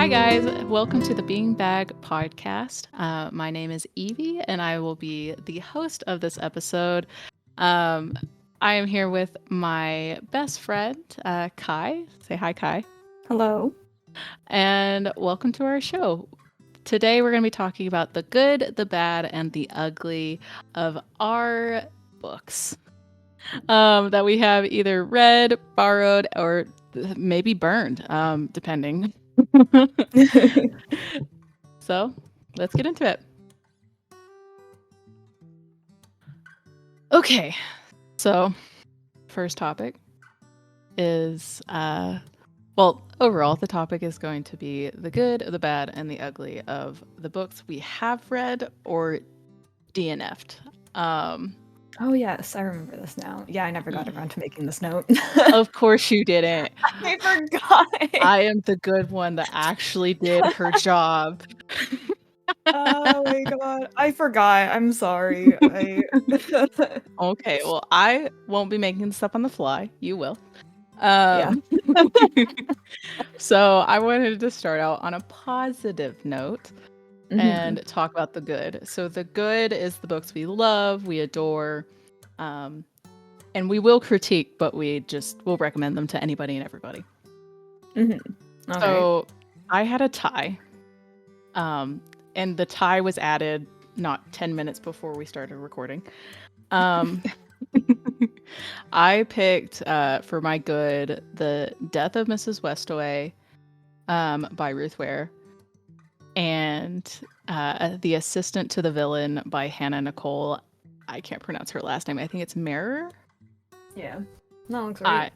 Hi, guys. Welcome to the BeanBag Podcast. My name is Evie, and I will be the host of this episode. I am here with my best friend, Kai. Say hi, Kai. Hello. And welcome to our show. Today, we're going to be talking about the good, the bad, and the ugly of our books that we have either read, borrowed, or maybe burned, depending. So let's get into it. Okay, so first topic is overall the topic is going to be the good, the bad, and the ugly of the books we have read or DNF'd. Oh yes, I remember this now. Yeah, I never got around to making this note. Of course you didn't. I forgot. I am the good one that actually did her job. Oh my god, I forgot. I'm sorry. Okay, well, I won't be making this up on the fly. You will. Yeah. So I wanted to start out on a positive note and talk about the good. So the good is the books we love, we adore, and we will critique, but we'll recommend them to anybody and everybody. Okay. So I had a tie, and the tie was added not 10 minutes before we started recording. I picked for my good The Death of Mrs. Westaway by Ruth Ware and The Assistant to the Villain by Hannah Nicole. I can't pronounce her last name. I think it's Mirror. Yeah. No, looks right.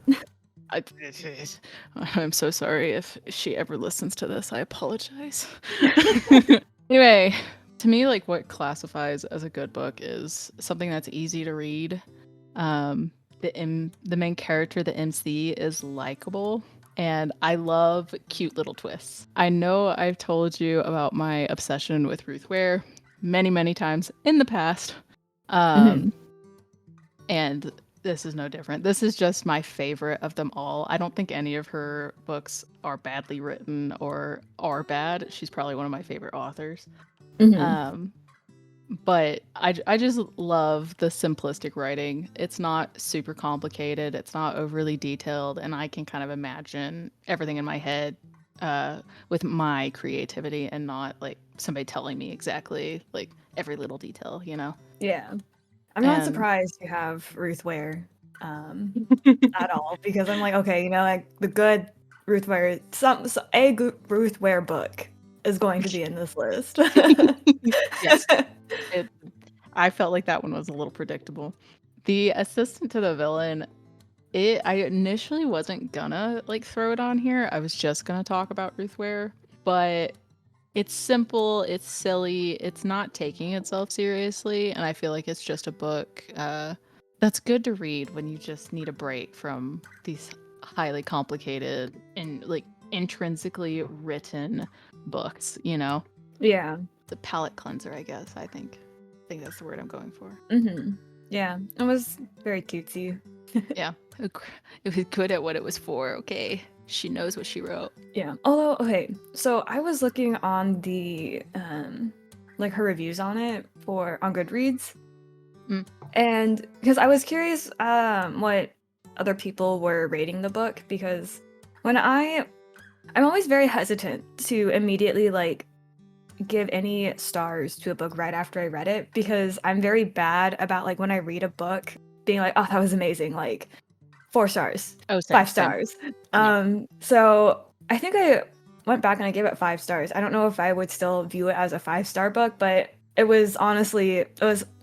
I'm so sorry if she ever listens to this. I apologize. Anyway, to me, like what classifies as a good book is something that's easy to read. The main character, the MC, is likable, and I love cute little twists. I know I've told you about my obsession with Ruth Ware many, many times in the past, and this is no different. This is just my favorite of them all. I don't think any of her books are badly written or are bad. She's probably one of my favorite authors. But I just love the simplistic writing. It's not super complicated. It's not overly detailed. And I can kind of imagine everything in my head with my creativity and not like somebody telling me exactly like every little detail, you know? Yeah. I'm not surprised you have Ruth Ware at all because I'm like, okay, like the good Ruth Ware, a good Ruth Ware book is going to be in this list. Yes. I felt like that one was a little predictable. The Assistant to the Villain, I initially wasn't gonna like throw it on here. I was just gonna talk about Ruth Ware, but it's simple, it's silly, it's not taking itself seriously, and I feel like it's just a book that's good to read when you just need a break from these highly complicated and like intrinsically written books, you know? Yeah. The palate cleanser, I guess. I think that's the word I'm going for. Yeah, it was very cutesy. Yeah, it was good at what it was for. Okay, she knows what she wrote. Yeah. Although, okay, so I was looking on the like her reviews on it on Goodreads, and because I was curious what other people were rating the book, because when I'm always very hesitant to immediately like give any stars to a book right after I read it, because I'm very bad about like when I read a book being like, oh, that was amazing, like 4 stars, oh, 5 stars. So I think I went back and I gave it 5 stars. I don't know if I would still view it as a 5-star book, but it was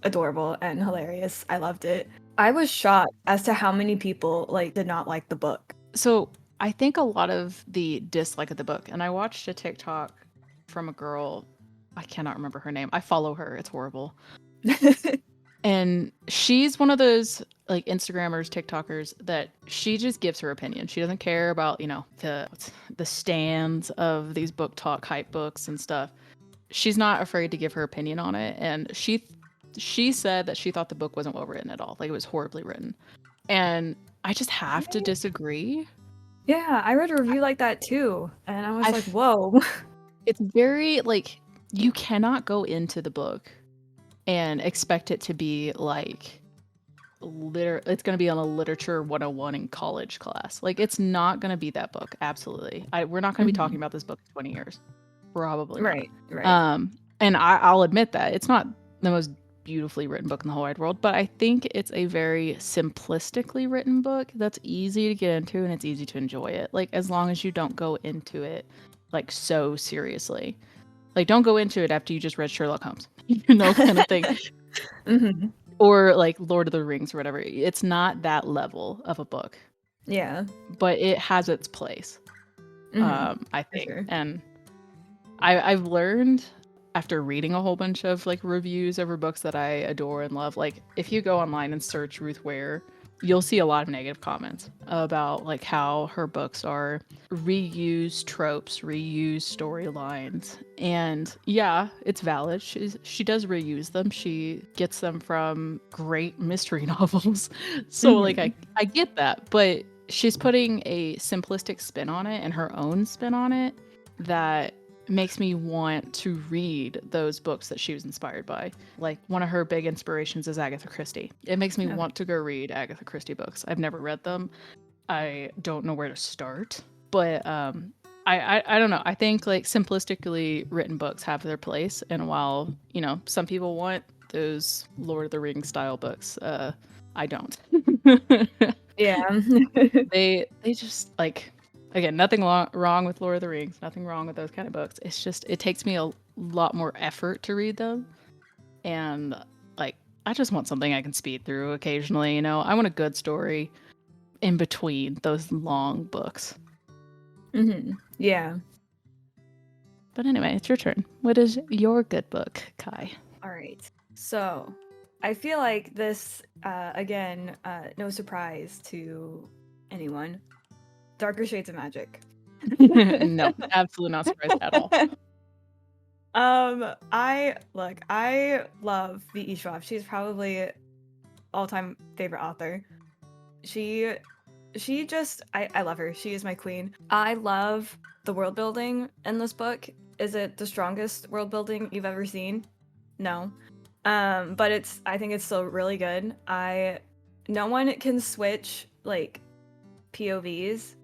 adorable and hilarious. I loved it. I was shocked as to how many people like did not like the book. So I think a lot of the dislike of the book, and I watched a TikTok from a girl, I cannot remember her name. I follow her. It's horrible. And she's one of those like Instagrammers, TikTokers that she just gives her opinion. She doesn't care about, the stands of these book talk hype books and stuff. She's not afraid to give her opinion on it. And she said that she thought the book wasn't well written at all. Like it was horribly written. And I just have to disagree. Yeah, I read a review like that too, and I was like, I've whoa. it's very, like, you cannot go into the book and expect it to be, like, it's gonna be on a literature 101 in college class. Like, it's not gonna be that book, absolutely. We're not gonna be talking Mhm. about this book in 20 years. Probably not. Right, right. And I'll admit that it's not the most beautifully written book in the whole wide world, but I think it's a very simplistically written book that's easy to get into and it's easy to enjoy it. Like, as long as you don't go into it like so seriously. Like, don't go into it after you just read Sherlock Holmes, kind of thing. Mhm. Or like Lord of the Rings or whatever. It's not that level of a book, Yeah. but it has its place, Mhm. I For think. sure. And I've learned after reading a whole bunch of like reviews over books that I adore and love, like if you go online and search Ruth Ware, you'll see a lot of negative comments about like how her books are reused tropes, reused storylines. And yeah, it's valid. She does reuse them. She gets them from great mystery novels. So like Mhm. I get that, but she's putting a simplistic spin on it and her own spin on it that makes me want to read those books that she was inspired by. Like one of her big inspirations is Agatha Christie. It makes me Okay. want to go read Agatha Christie books. I've never read them. I don't know where to start, but I don't know. I think like simplistically written books have their place, and while some people want those Lord of the Rings style books, I don't. Yeah. They just like, again, nothing wrong with Lord of the Rings, nothing wrong with those kind of books. It's just it takes me a lot more effort to read them, and like I just want something I can speed through occasionally. I want a good story in between those long books. Mhm. Yeah. But anyway, it's your turn. What is your good book, Kai? All right. So, I feel like this, again, no surprise to anyone. Darker Shades of Magic. No, absolutely not surprised at all. I love V.E. Schwab. She's probably all-time favorite author. She just I love her. She is my queen. I love the world building in this book. Is it the strongest world building you've ever seen? No. But I think it's still really good. No one can switch like POVs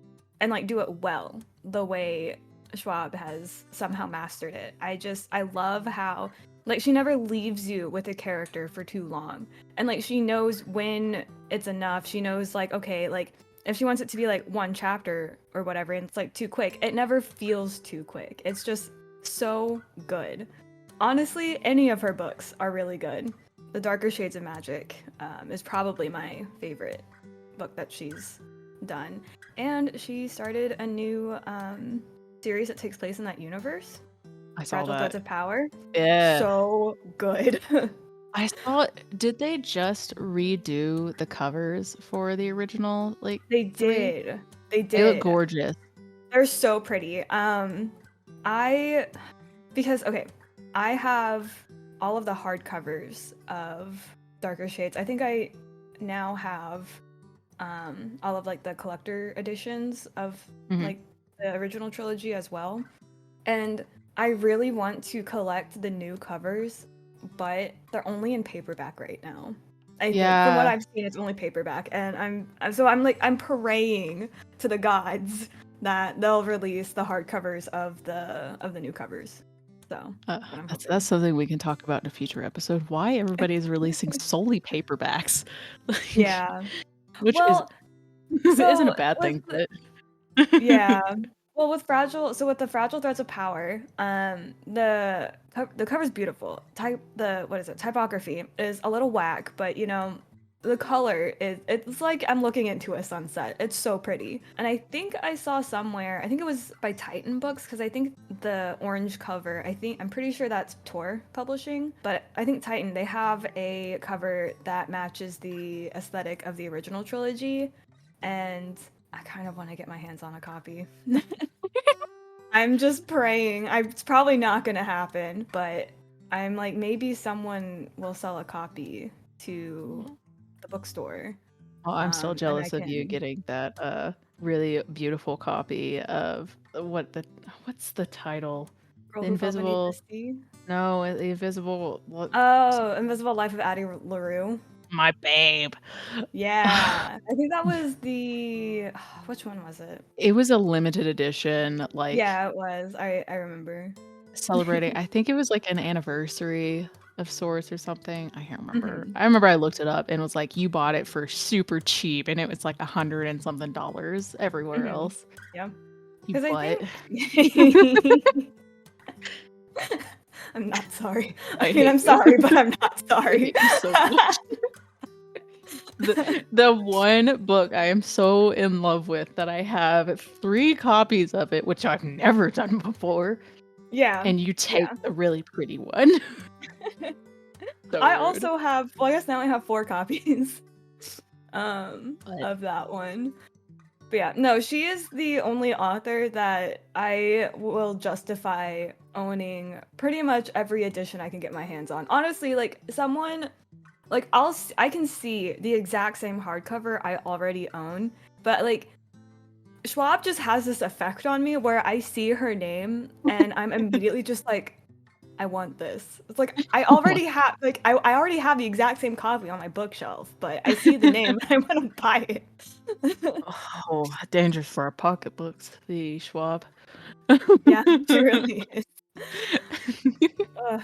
and like do it well the way Schwab has somehow mastered it. I love how like she never leaves you with a character for too long. And like she knows when it's enough. She knows like okay, like if she wants it to be like one chapter or whatever and it's like too quick, it never feels too quick. It's just so good. Honestly, any of her books are really good. The Darker Shades of Magic is probably my favorite book that she's done. And she started a new series that takes place in that universe. I saw Fragile Threads that. of Power. Yeah. So good. I saw. Did they just redo the covers for the original like They 3? did. They They look did. gorgeous. They're so pretty. I because okay, I have all of the hardcovers of Darker Shades. I think I now have all of like the collector editions of Mhm. like the original trilogy as well. And I really want to collect the new covers, but they're only in paperback right now. I think from what Yeah. I've seen, it's only paperback, and I'm praying to the gods that they'll release the hardcovers of the new covers. So that's what I'm That's hoping. something we can talk about in a future episode. Why everybody is releasing solely paperbacks, like, Yeah. which is Well, isn't a so bad with thing, but yeah. Well, with the Fragile Threads of Power, the cover's beautiful. What is it? Typography is a little whack, but the color it's like I'm looking into a sunset. It's so pretty. And I think I saw somewhere, I think it was by Titan Books because I think the orange cover, I'm pretty sure that's Tor Publishing, but I think Titan they have a cover that matches the aesthetic of the original trilogy and I kind of want to get my hands on a copy. I'm just praying. It's probably not going to happen, but I'm like, maybe someone will sell a copy to the bookstore. oh, I'm still And I jealous of you can. getting that really beautiful copy of what's the title? Girl The Who Fell Beneath the Invisible. Sea. No, the Invisible. Oh, Invisible Life of Addie LaRue. My babe. Yeah, I think that was the which one was it? It was a limited edition, like Yeah, it was. I remember. celebrating. I think it was like an anniversary of sorts or something. I can't remember. Mhm. I remember I looked it up and was like, you bought it for super cheap, and it was like $100 and something everywhere Mhm. else. Yeah, You because I butt. think I'm not sorry. I I mean, hate I'm you. sorry, but I'm not I sorry. hate you so much. The one book I am so in love with that I have 3 copies of it, which I've never done before, Yeah, and you take yeah. the really pretty one. So I rude. also have, well, I guess now I have 4 copies But of that one. But yeah, no, she is the only author that I will justify owning pretty much every edition I can get my hands on. Honestly, like someone like I can see the exact same hardcover I already own, but like Schwab just has this effect on me where I see her name and I'm immediately just like, I want this. It's like I already have like I already have the exact same copy on my bookshelf, but I see the name and I want to buy it. oh, dangerous for our pocketbooks, the Schwab. Yeah, she really is. Ugh.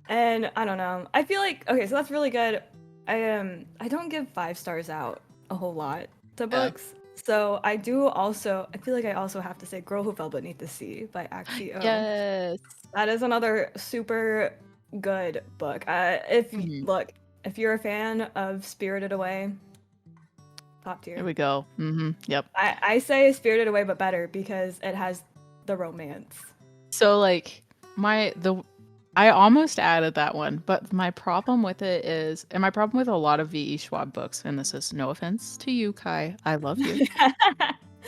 And I don't know. I feel like okay, so that's really good. I don't give 5 stars out a whole lot to Yeah. books. So I do also I feel like I also have to say Girl Who Fell Beneath the Sea by Axio. Yes. That is another super good book. If Mhm. look, if you're a fan of Spirited Away, top There tier. we go. Yep. I say Spirited Away but better because it has the romance. So like I almost added that one, but my problem with it is, and my problem with a lot of V.E. Schwab books, and this is no offense to you, Kai, I love you,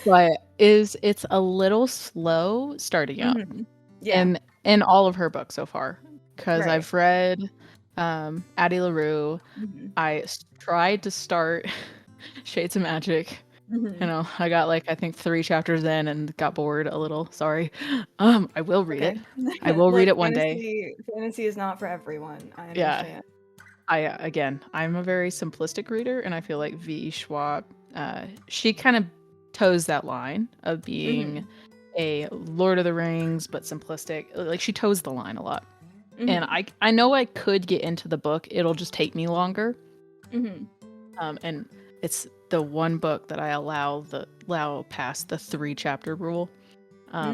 but it's a little slow starting out. Mhm. Yeah. In all of her books so far, because Right. I've read Addie LaRue. Mhm. I tried to start Shades of Magic. You Mhm. know, I got like I think 3 chapters in and got bored a little. Sorry. I will read Okay. it. I will read Look, it one day. fantasy is not for everyone. I Yeah. understand. Again, I'm a very simplistic reader, and I feel like V. Schwab, she kind of toes that line of being Mhm. a Lord of the Rings, but simplistic. Like she toes the line a lot. And Mhm. I know I could get into the book. It'll just take me longer. Mhm. And it's the one book that I allow past the 3 chapter rule.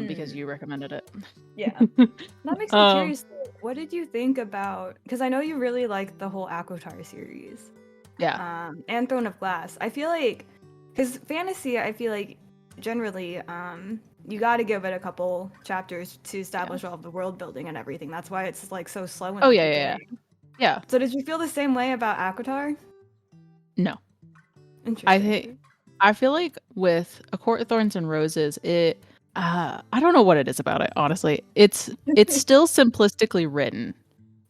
Because Mm. you recommended it. Yeah. That makes me um, curious though. What did you think about because I know you really like the whole Aquatar series. yeah, And Throne of Glass. I feel like because fantasy, I feel like generally, you got to give it a couple chapters to yeah. establish all of the world building and everything. That's why it's like so slow in Oh the yeah, yeah, yeah. beginning. Yeah. So did you feel the same way about Aquatar? No, I think Interesting. I feel like with A Court of Thorns and Roses, I don't know what it is about it. Honestly, it's still simplistically written,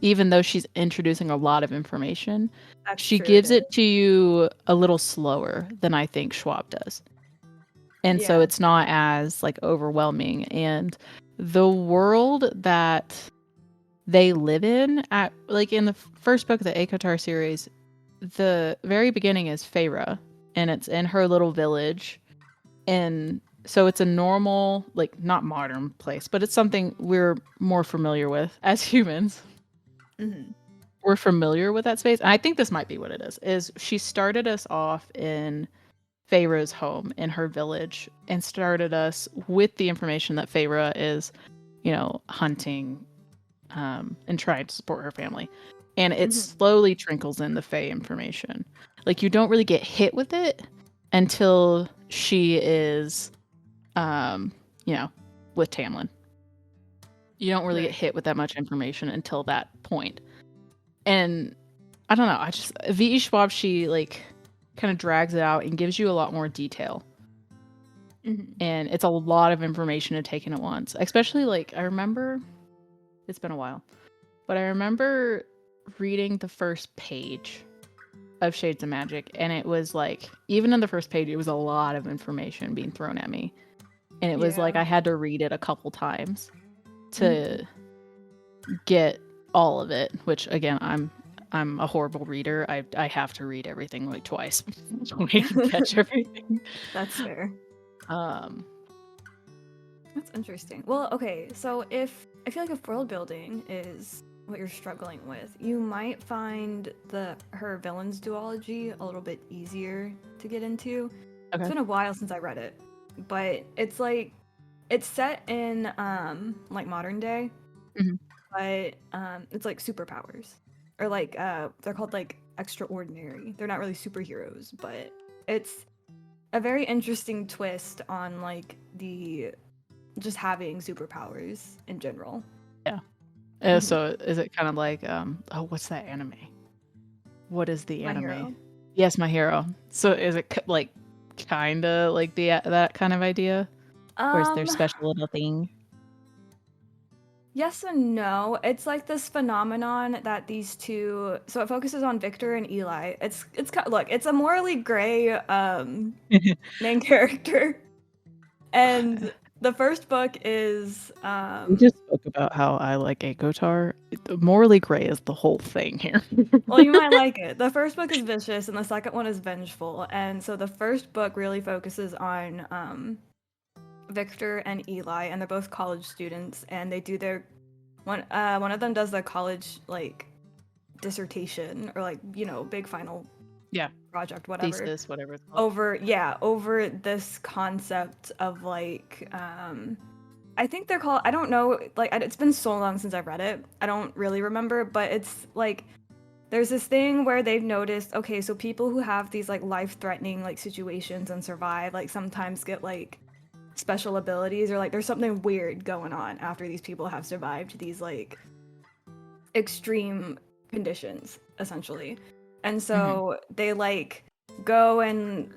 even though she's introducing a lot of information. That's She true. It gives is. it to you a little slower than I think Schwab does. And so Yeah. it's not as like overwhelming, and the world that they live in at like in the first book of the Akotar series, the very beginning is Feyre, and it's in her little village, and so it's a normal, like not modern place, but it's something we're more familiar with as humans. Hmm. We're familiar with that space, and I think this might be what it is she started us off in Feyre's home in her village and started us with the information that Feyre is, hunting and trying to support her family. And it Hmm. slowly trickles in the Fae information. Like you don't really get hit with it until she is, um, you know, with Tamlin. You don't really get Right. hit with that much information until that point. And I don't know. I just V.E. Schwab, she like kind of drags it out and gives you a lot more detail. Hmm. And it's a lot of information to take in at once. Especially like I remember it's been a while, but I remember reading the first page of Shades of Magic, and it was like, even in the first page, it was a lot of information being thrown at me. And it was like I had to read it a couple times to get all of it, which again, I'm a horrible reader. I have to read everything like twice so I can catch everything. That's fair. Um That's interesting. Well, okay, so I feel like if world building is what you're struggling with, you might find her villains duology a little bit easier to get into. Okay. It's been a while since I read it, but it's like it's set in like modern day, but it's like superpowers, or like they're called like extraordinary. They're not really superheroes, but it's a very interesting twist on like the just having superpowers in general. Yeah. So is it kind of like what's that anime? What is the My anime? Hero. Yes, My Hero. So is it like kind of like that kind of idea? Or is there special little thing? Yes and no. It's like this phenomenon that these two. So it focuses on Victor and Eli. Look. It's a morally gray main character, and the first book is. We just spoke about how I like Akotar. Morally gray is the whole thing here. Well, you might like it. The first book is vicious, and the second one is vengeful. And so the first book really focuses on Victor and Eli, and they're both college students, and they do their one of them does the college like dissertation or like big final project, whatever, thesis, whatever it's called. over this concept of like I think they're called, I don't know, like it's been so long since I've read it, I don't really remember, but it's like there's this thing where they've noticed, okay, so people who have these like life-threatening like situations and survive like sometimes get like special abilities, or like there's something weird going on after these people have survived these like extreme conditions essentially. And so they like go and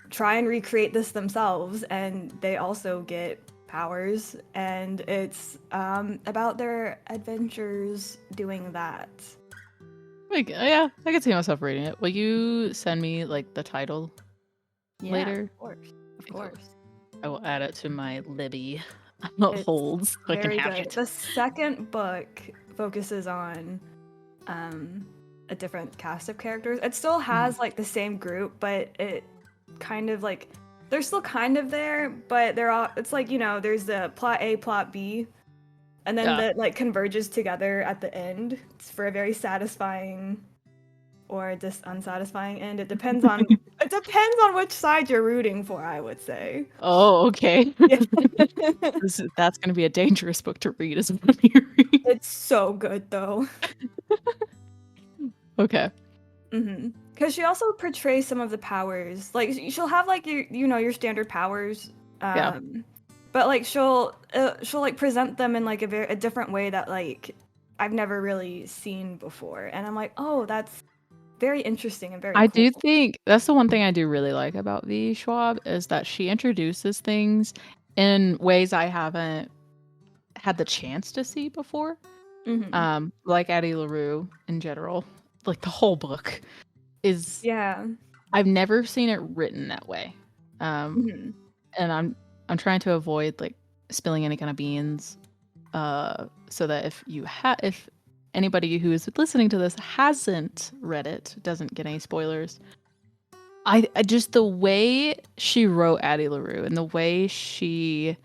try and recreate this themselves, and they also get powers, and it's about their adventures doing that. Like, yeah, I can see myself reading it. Will you send me like the title later? Of course. I will add it to my Libby holds so I can have it. The second book focuses on a different cast of characters. It still has like the same group, but it kind of like they're still kind of there, but they're all, it's like, there's the plot A, plot B, and then that like converges together at the end for a very satisfying or just unsatisfying end. It depends on which side you're rooting for, I would say. Oh, okay. That's going to be a dangerous book to read, is what I'm hearing. It's so good though. Okay. Because she also portrays some of the powers. Like she'll have like your standard powers. But like she'll like present them in like a different way that like I've never really seen before, and I'm like, oh, that's very interesting and very cool. do think that's the one thing I do really like about V. Schwab, is that she introduces things in ways I haven't had the chance to see before. Like Addie LaRue in general. Like the whole book is I've never seen it written that way. And I'm trying to avoid like spilling any kind of beans, so that if anybody who is listening to this hasn't read it, doesn't get any spoilers. I just, the way she wrote Addie LaRue and the way she,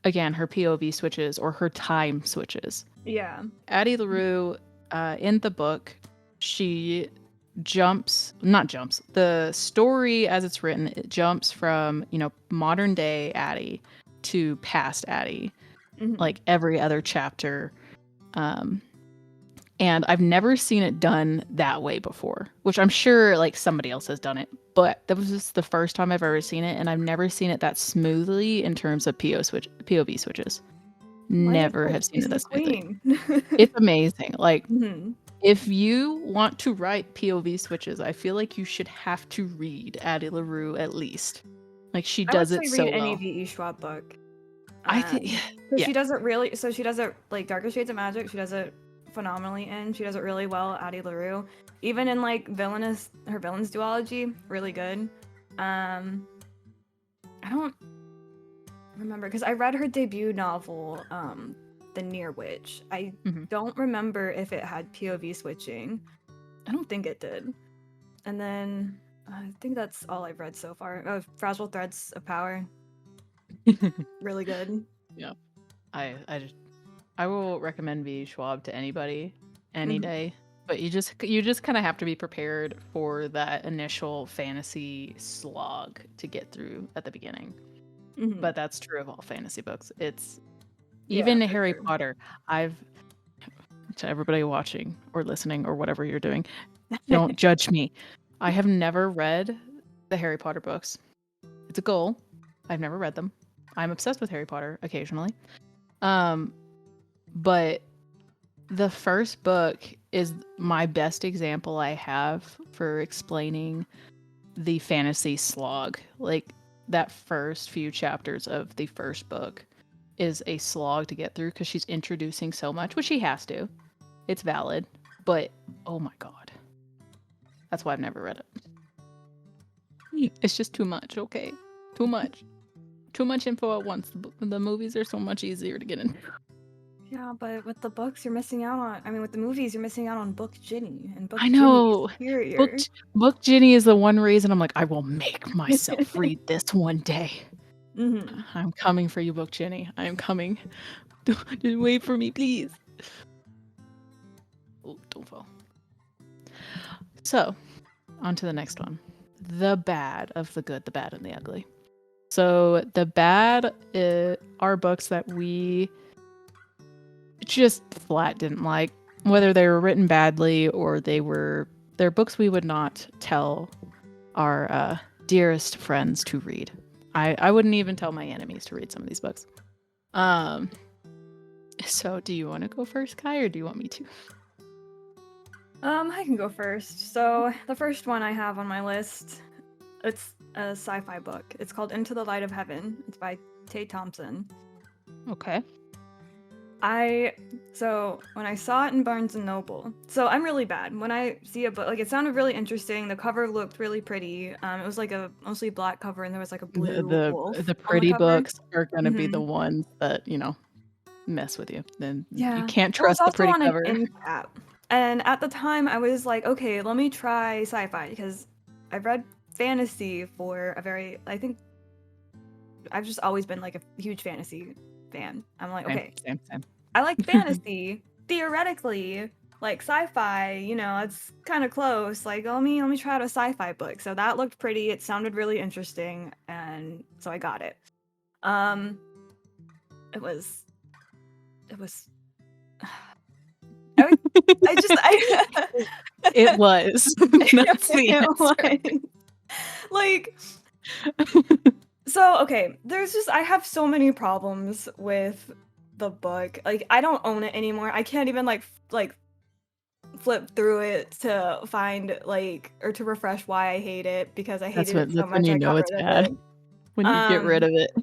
again, her POV switches or her time switches. Yeah. Addie LaRue, in the book, she not jumps. The story as it's written, it jumps from, modern day Addie to past Addie, like every other chapter. And I've never seen it done that way before, which I'm sure like somebody else has done it, but that was just the first time I've ever seen it, and I've never seen it that smoothly in terms of POV switches. Never have seen it that smoothly. It's amazing. Like, if you want to write POV switches, I feel like you should have to read Addie LaRue at least. Like, she does it so well. I would say read any V.E. Schwab book. I think she does it really. So she does it like Darker Shades of Magic. She does it phenomenally in. She does it really well, Addie LaRue. Even in like her villain's duology, really good. I don't remember because I read her debut novel, The Near Witch. I don't remember if it had POV switching. I don't think it did. And then I think that's all I've read so far. Oh, Fragile Threads of Power. Really good. Yeah. I will recommend V. Schwab to anybody any day. But you just kind of have to be prepared for that initial fantasy slog to get through at the beginning. But that's true of all fantasy books. It's even Harry Potter. To everybody watching or listening or whatever you're doing, don't judge me. I have never read the Harry Potter books. It's a goal. I've never read them. I'm obsessed with Harry Potter occasionally. But the first book is my best example I have for explaining the fantasy slog. Like that first few chapters of the first book is a slog to get through because she's introducing so much, which she has to. It's valid, but oh my god. That's why I've never read it. It's just too much, okay? Too much. Too much info at once. The movies are so much easier to get into. Yeah, but with the books, you're missing out on. I mean, with the movies, you're missing out on Book Ginny, and Book I know. Ginny is superior. Book Ginny is the one reason I'm like, I will make myself read this one day. I'm coming for you, Book Ginny. I am coming. Just wait for me, please. Oh, don't fall. So, on to the next one. The bad of the good, the bad, and the ugly. So, the bad are books that we just flat didn't like, whether they were written badly or they're books we would not tell our dearest friends to read. I wouldn't even tell my enemies to read some of these books. So do you want to go first, Kai, or do you want me to? I can go first. So the first one I have on my list, it's a sci-fi book. It's called Into the Light of Heaven. It's by Tay Thompson. Okay. So when I saw it in Barnes and Noble, so I'm really bad when I see a book. Like it sounded really interesting. The cover looked really pretty. It was like a mostly black cover, and there was like a blue wolf. The pretty books are gonna be the ones that mess with you. Then you can't trust the pretty cover. It was also on an end cap. And at the time, I was like, okay, let me try sci-fi because I've read fantasy for I think I've just always been like a huge fantasy fan. I'm like, okay, same. I like fantasy. Theoretically, like sci-fi, it's kind of close. Like, let me try out a sci-fi book. So that looked pretty. It sounded really interesting, and so I got it. It was. It was. That's the answer. Like, so okay, I have so many problems with the book. Like, I don't own it anymore. I can't even like flip through it to find or to refresh why I hate it because I hated it so much. When you know it's bad. When you get rid of it.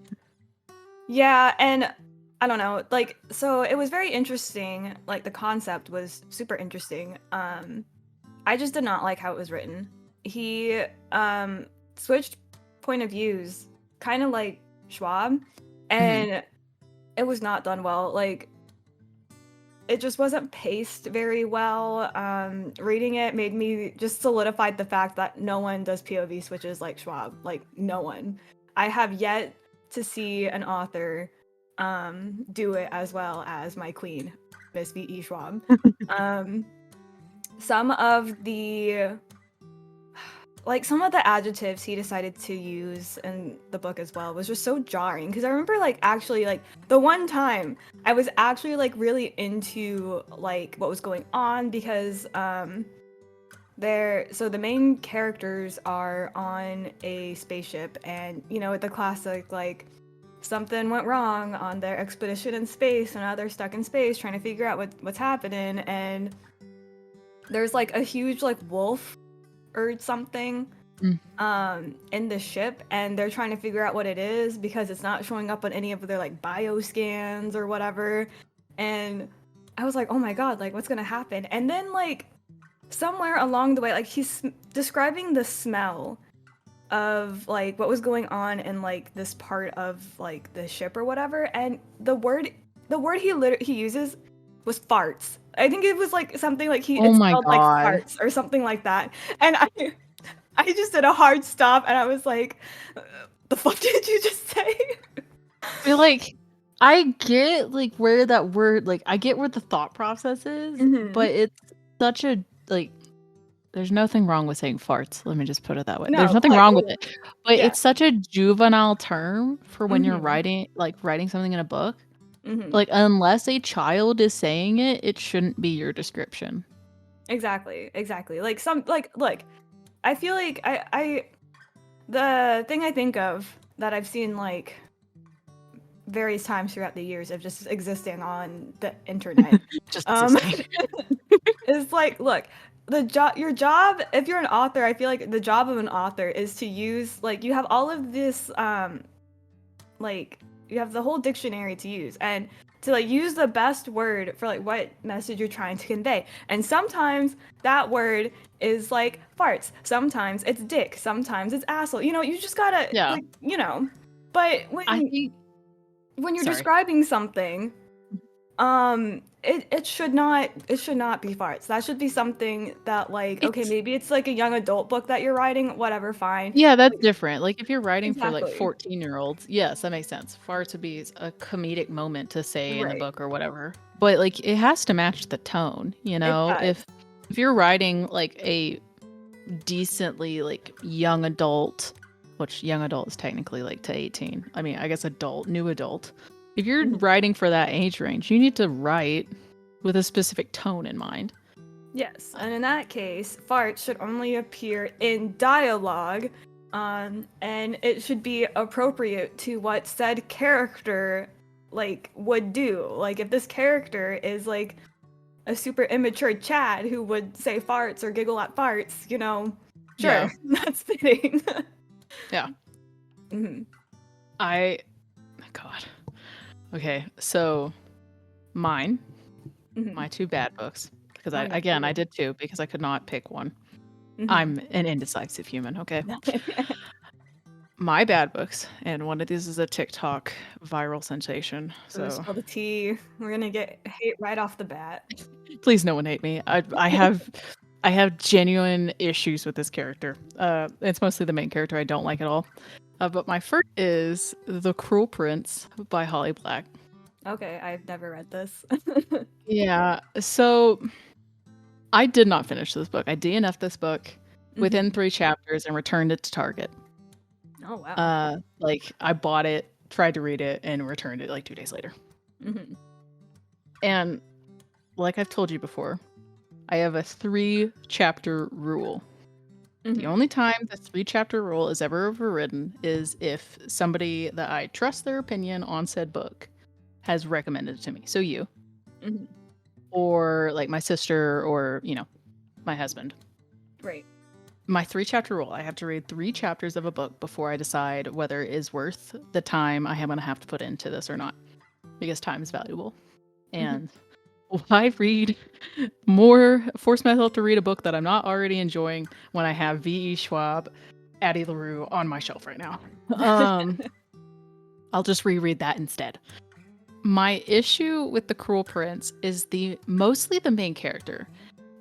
Yeah, and I don't know, so it was very interesting. Like, the concept was super interesting. I just did not like how it was written. He switched point of views, kind of like Schwab, and it was not done well. Like, it just wasn't paced very well. Reading it made me just solidified the fact that no one does POV switches like Schwab. Like, no one. I have yet to see an author do it as well as my queen, Miss V.E. Schwab. Some of the adjectives he decided to use in the book as well was just so jarring because I remember actually the one time I was actually really into what was going on because the main characters are on a spaceship and the classic something went wrong on their expedition in space and now they're stuck in space trying to figure out what's happening, and there's a huge wolf or something in the ship, and they're trying to figure out what it is because it's not showing up on any of their bioscans or whatever. And I was like, oh my god, like what's gonna happen? And then like somewhere along the way, like he's describing the smell of like what was going on in like this part of like the ship or whatever, and the word he uses was farts. I think it was like something like Oh it my smelled like god. farts or something like that. And I just did a hard stop and I was like, the fuck did you just say? I like I get like where that word like I get where the thought process is, but it's such a like there's nothing wrong with saying farts. Let me just put it that way. No, There's nothing like, wrong with it. But yeah. it's such a juvenile term for when you're Mhm. writing something in a book. Mhm. Like unless a child is saying it, it shouldn't be your description. Exactly. Like some like look, I feel like I the thing I think of that I've seen like various times throughout the years of just existing on the internet Just um existing. is like, look, your job, if you're an author, I feel like the job of an author is to use like you have all of this like you have the whole dictionary to use and to like use the best word for like what message you're trying to convey. And sometimes that word is like farts, sometimes it's dick, sometimes it's asshole. You know, you just gotta Yeah. like, you know. But I think when you're sorry. describing something, it should not be farts. That should be something that like, okay, It's maybe it's like a young adult book that you're writing, whatever, fine. yeah, that's different. Like if you're writing for like Exactly. 14-year-olds, yes, that makes sense. Farts would be a comedic moment to say in the Right. book or whatever. But like it has to match the tone, you It know? does. If you're writing like a decently like young adult, which young adult is technically like to 18. I mean, I guess adult, new adult. If you're Mhm. writing for that age range, you need to write with a specific tone in mind. Yes, and in that case, farts should only appear in dialogue, and it should be appropriate to what said character like would do. Like if this character is like a super immature Chad who would say farts or giggle at farts, you know, Yeah. sure, that's fitting. Yeah. hmm God. Okay, so mine, hmm my two bad books, because Oh yeah. I did two because I could not pick one. Mm-hmm. I'm an indecisive human, okay? My bad books, and one of these is a TikTok viral sensation. Ooh, So spill the tea. We're gonna get hate right off the bat. please no one hate me. I have genuine issues with this character. It's mostly the main character I don't like at all. But my first is The Cruel Prince by Holly Black. Okay, I've never read this. Yeah, so I did not finish this book. I DNF'd this book within 3 chapters and returned it to Target. Oh wow. Like I bought it, tried to read it, and returned it like 2 days later. hmm And like I've told you before, I have a 3-chapter rule. The only time the 3-chapter rule is ever overridden is if somebody that I trust their opinion on said book has recommended it to me. So you, hmm or like my sister, or, you know, my husband. Right. My 3-chapter rule, I have to read 3 chapters of a book before I decide whether it is worth the time I am going to have to put into this or not. Because time is valuable. And why force myself to read a book that I'm not already enjoying when I have V.E. Schwab, Addie LaRue on my shelf right now? I'll just reread that instead. My issue with The Cruel Prince is mostly the main character.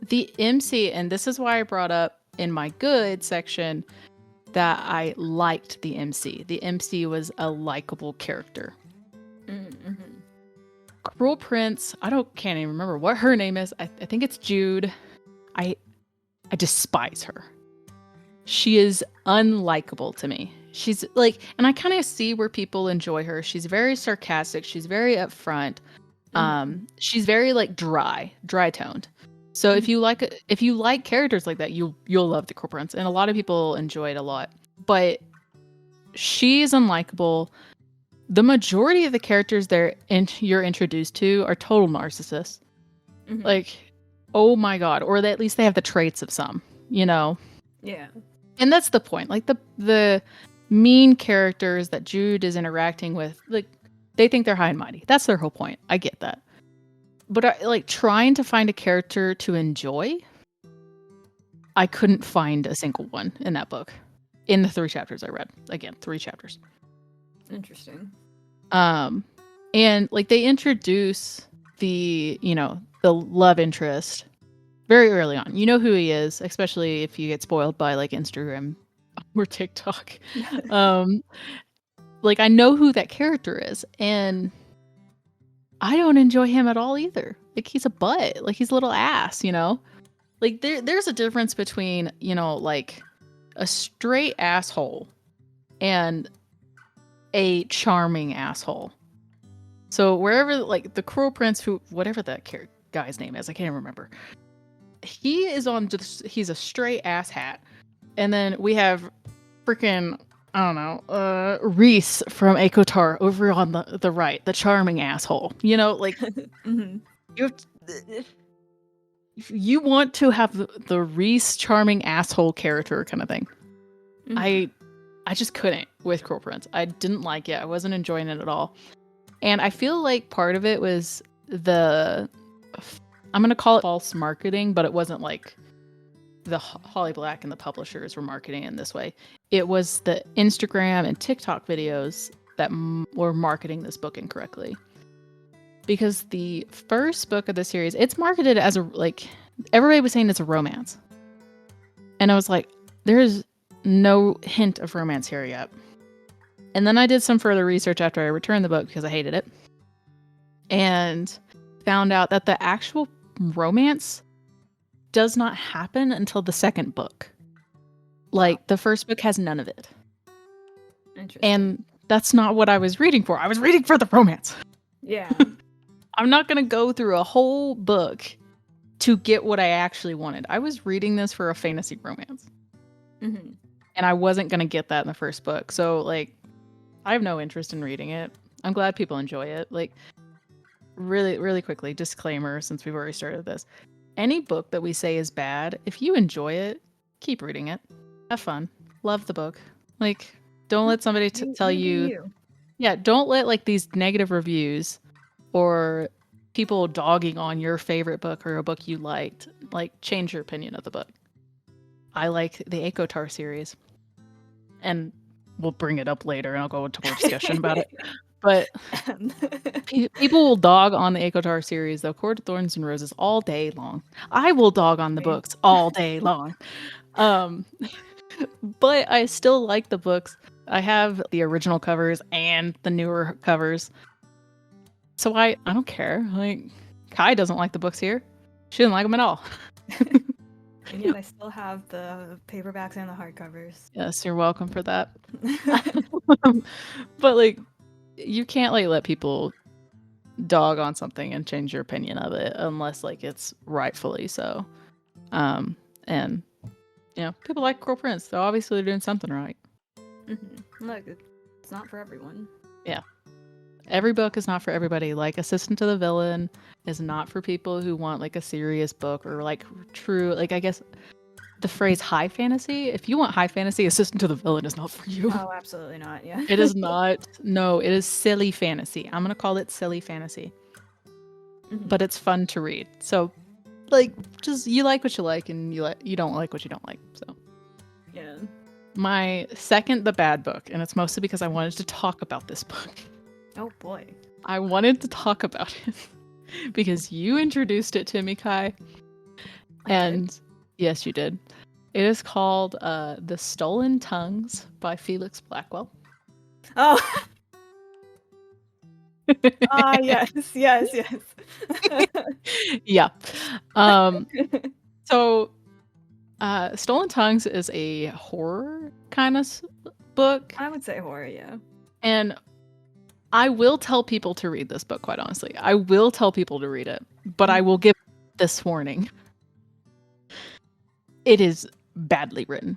The MC, and this is why I brought up in my good section that I liked the MC. The MC was a likable character. Cruel Prince, can't even remember what her name is. I think it's Jude. I despise her. She is unlikable to me. She's like, and I kind of see where people enjoy her. She's very sarcastic. She's very upfront. She's very like dry toned. So if you like characters like that, you'll love the Cruel Prince, and a lot of people enjoy it a lot. But she is unlikable. The majority of the characters you're introduced to are total narcissists. Like, oh my god, or at least they have the traits of some, you know. Yeah. And that's the point. Like the mean characters that Jude is interacting with, like they think they're high and mighty. That's their whole point. I get that. But I, like trying to find a character to enjoy, I couldn't find a single one in that book. In the 3 chapters I read. Again, 3 chapters. Interesting. And like they introduce the, the love interest very early on. You know who he is, especially if you get spoiled by like Instagram or TikTok. Like I know who that character is, and I don't enjoy him at all either. Like he's a butt. Like he's a little ass, Like there's a difference between, like a straight asshole and a charming asshole. So wherever, like the Cruel Prince, whatever that guy's name is, I can't remember. He is he's a straight ass hat. And then we have freaking, I don't know, Reese from Akotar over on the right, the charming asshole. Like Mm-hmm. you want to have the Reese charming asshole character kind of thing. Mm-hmm. I just couldn't with Cruel Prince. I didn't like it. I wasn't enjoying it at all. And I feel like part of it was I'm going to call it false marketing, but it wasn't like the Holly Black and the publishers were marketing in this way. It was the Instagram and TikTok videos that were marketing this book incorrectly. Because the first book of the series, it's marketed as everybody was saying it's a romance. And I was like, there's no hint of romance here yet. And then I did some further research after I returned the book because I hated it. And found out that the actual romance does not happen until the second book. Like, the first book has none of it. Interesting. And that's not what I was reading for. I was reading for the romance. Yeah. I'm not going to go through a whole book to get what I actually wanted. I was reading this for a fantasy romance. Mm-hmm. And I wasn't going to get that in the first book. So, like, I have no interest in reading it. I'm glad people enjoy it. Like, really, really quickly, disclaimer, since we've already started this. Any book that we say is bad, if you enjoy it, keep reading it. Have fun. Love the book. Like, don't let somebody tell you. Yeah, don't let, like, these negative reviews or people dogging on your favorite book or a book you liked, like, change your opinion of the book. I like the Akotar series. And we'll bring it up later and I'll go into more discussion about it. But people will dog on the Akotar series, the Court of Thorns and Roses, all day long. I will dog on the books all day long. But I still like the books. I have the original covers and the newer covers. So I don't care. Like, Kai doesn't like the books here. She didn't like them at all. And yet I still have the paperbacks and the hardcovers. Yes, you're welcome for that. But, like, you can't, like, let people dog on something and change your opinion of it unless, like, it's rightfully so. And, people like Cruel Prince, so obviously they're doing something right. Mm-hmm. Look, it's not for everyone. Yeah. Every book is not for everybody. Like, Assistant to the Villain is not for people who want, like, a serious book or, like, true, like, I guess the phrase high fantasy. If you want high fantasy, Assistant to the Villain is not for you. Oh, absolutely not. Yeah. It is not. No, it is silly fantasy. I'm going to call it silly fantasy. Mm-hmm. But it's fun to read. So, like, just you like what you like and you don't like what you don't like. So, yeah. My second, the bad book, and it's mostly because I wanted to talk about this book. Oh boy. I wanted to talk about it because you introduced it to me, Kai. And yes, you did. It is called The Stolen Tongues by Felix Blackwell. Oh. Yes. Yeah. So Stolen Tongues is a horror kind of book. I would say horror, yeah. And I will tell people to read this book, quite honestly. I will tell people to read it, but I will give this warning. It is badly written.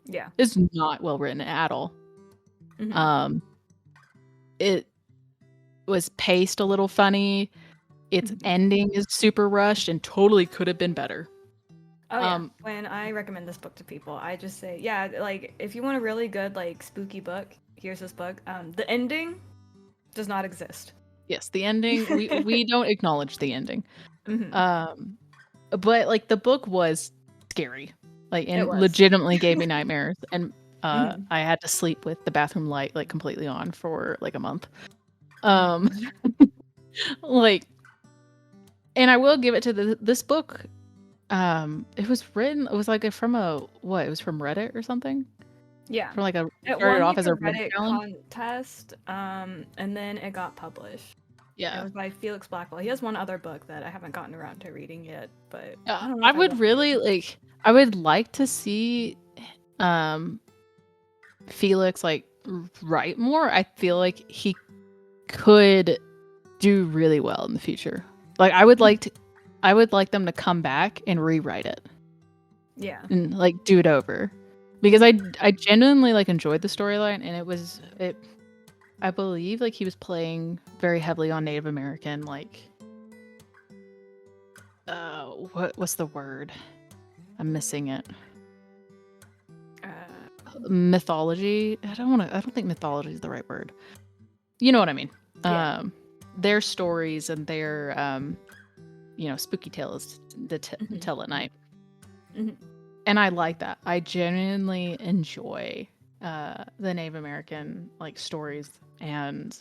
Yeah. It's not well written at all. Mm-hmm. It was paced a little funny. Its ending is super rushed and totally could have been better. Oh yeah. When I recommend this book to people, I just say, yeah, like, if you want a really good, like, spooky book, here's this book. The ending does not exist. Yes, the ending, we don't acknowledge the ending. Mhm. But, like, the book was scary, like, It and was. legitimately gave me nightmares, and, Mhm. I had to sleep with the bathroom light, like, completely on for, like, a month. Um, Mhm. like and I will give it to this book, it was, like, from a what? It was from Reddit or something? Yeah. From, like, a it It started won, off like, as a a Reddit Reddit challenge? contest, and then it got published. It Yeah. was by Felix Blackwell. He has one other book that I haven't gotten around to reading yet, but Yeah, I don't know I if I would will. really, like I would like to see, um, Felix, like, write more. I feel like he could do really well in the future. Like, I would like them to come back and rewrite it Yeah. and, like, do it over. Because I genuinely, like, enjoyed the storyline, and it I believe, like, he was playing very heavily on Native American, like, what's the word? I'm missing it. Uh, Mythology? I don't think mythology is the right word. You know what I mean. yeah. Their stories and their, spooky tales to Mhm. tell at night. Mhm. And I like that. I genuinely enjoy the Native American like stories and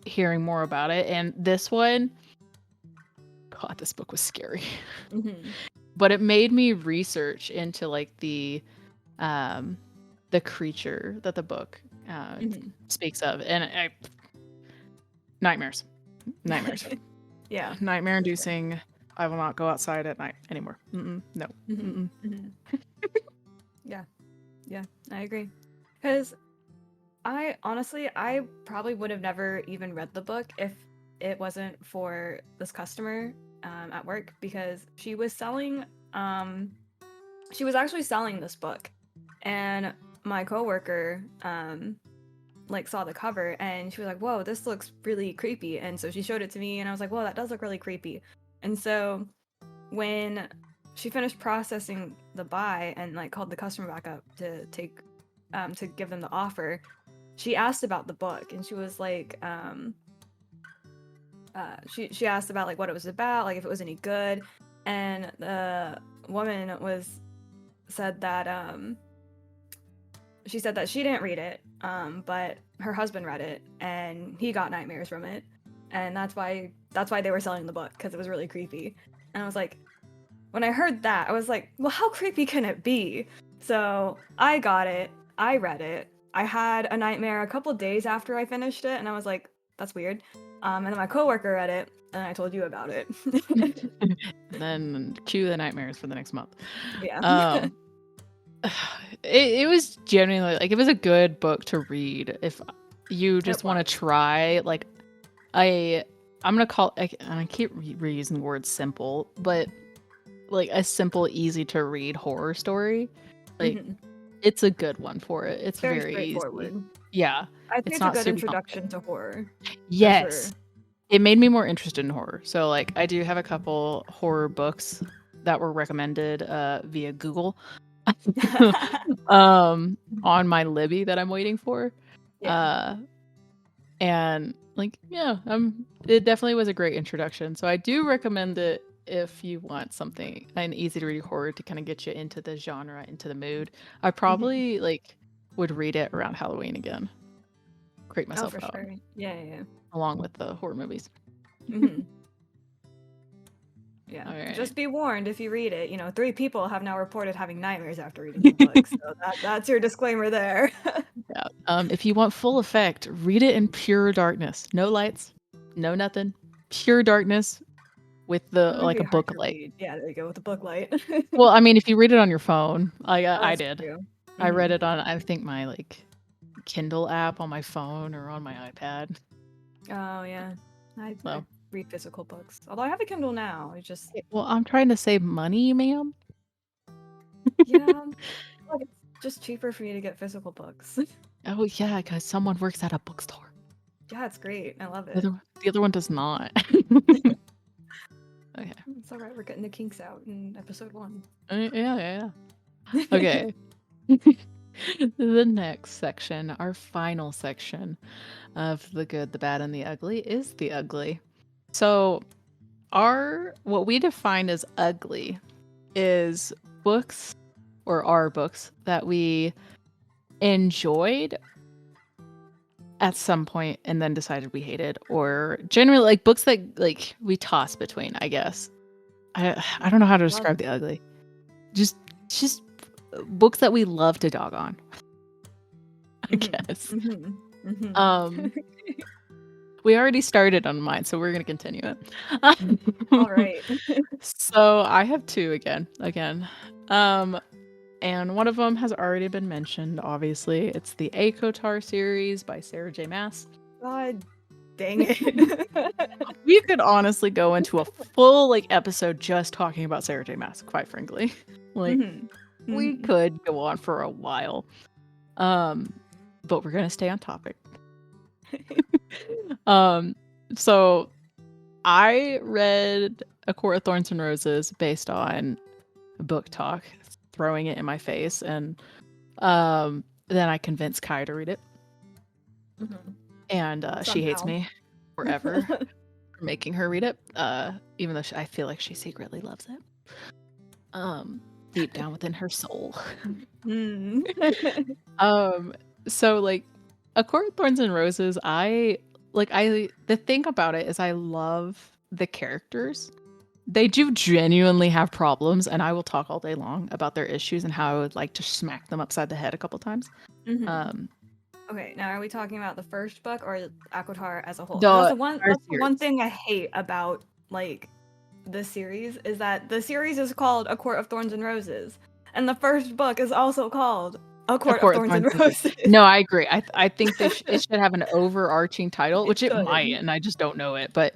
hearing more about it. And this one, God, this book was scary. Mhm. But it made me research into like um the creature that the book Mhm. speaks of, and nightmares, nightmares, Yeah. nightmare For sure. inducing. I will not go outside at night anymore. No. Mhm. Mm-mm. Mhm. Yeah. Yeah. I agree. Because I probably would have never even read the book if it wasn't for this customer at work because um, she was actually selling this book, and my coworker like saw the cover and she was like, "Whoa, this looks really creepy," and so she showed it to me, and I was like, "Whoa, that does look really creepy," and so when she finished processing the buy and like called the customer back up to give them the offer, she asked about the book and she was like she asked about like what it was about, like if it was any good, and the woman was said that she said that she didn't read it, but her husband read it and he got nightmares from it, and that's why they were selling the book, because it was really creepy. And I was like, when I heard that, I was like, well, how creepy can it be? So I got it, I read it, I had a nightmare a couple days after I finished it, and I was like, that's weird. And then my coworker read it, and I told you about it. Then cue the nightmares for the next month. Yeah. Um, it was genuinely like it was a good book to read if you just It want to was. try. Like I'm gonna call I keep reusing the word simple, but like a simple, easy to read horror story. Like Mhm. it's a good one for it. It's Very very easy. straightforward. Yeah, I think it's it's a not good super complicated. introduction to horror, for Yes. sure. It made me more interested in horror. So like I do have a couple horror books that were recommended via Google on my Libby that I'm waiting for. Yeah. Uh and like yeah, it definitely was a great introduction. So I do recommend it if you want something an easy to read horror to kind of get you into the genre, into the mood. I Mhm. probably like would read it around Halloween again. Creep Oh, myself for out sure. Yeah, yeah, yeah. along with the horror movies. Mhm. Yeah. All right. Just be warned if you read it. 3 people have now reported having nightmares after reading the book, so that's your disclaimer there. Yeah. If you want full effect, read it in pure darkness. No lights, no nothing. Pure darkness with the That would like be a hard book to light. read. Yeah, there you go with the book light. Well, I mean, if you read it on your phone, Oh, I that's did. true. I read Mhm. it on I think my like Kindle app on my phone or on my iPad. Oh, yeah. I So, read physical books. Although I have a Kindle now. I just well, I'm trying to save money, ma'am. yeah, like it's just cheaper for me to get physical books. Oh yeah, because someone works at a bookstore. Yeah, it's great. I love The it. other one does not. Okay. It's all right. We're getting the kinks out in episode 1. Yeah, yeah, yeah. Okay. The next section, our final section of the good, the bad, and the ugly is the ugly. So what we define as ugly is books or our books that we enjoyed at some point and then decided we hated, or generally like books that like we toss between, I guess. I don't know how to describe the ugly. Just books that we love to dog on, I guess. We already started on mine, so we're gonna continue it. All right. So I have two again. And one of them has already been mentioned, obviously. It's the ACOTAR series by Sarah J. Maas. God dang it. We could honestly go into a full episode just talking about Sarah J. Maas, quite frankly. We could go on for a while. But we're gonna stay on topic. So I read A Court of Thorns and Roses based on book talk, throwing it in my face, and then I convinced Kai to read it. And she hates me forever for making her read it, even though I feel like she secretly loves it, deep down within her soul. So A Court of Thorns and Roses, the thing about it is I love the characters. They do genuinely have problems, and I will talk all day long about their issues and how I would like to smack them upside the head a couple times. Okay, now are we talking about the first book or ACOTAR as a whole? That's the one thing I hate about the series is that the series is called A Court of Thorns and Roses, and the first book is also called A Court of Thorns and Roses. No, I agree. I think it should have an overarching title, which it might, and I just don't know it. But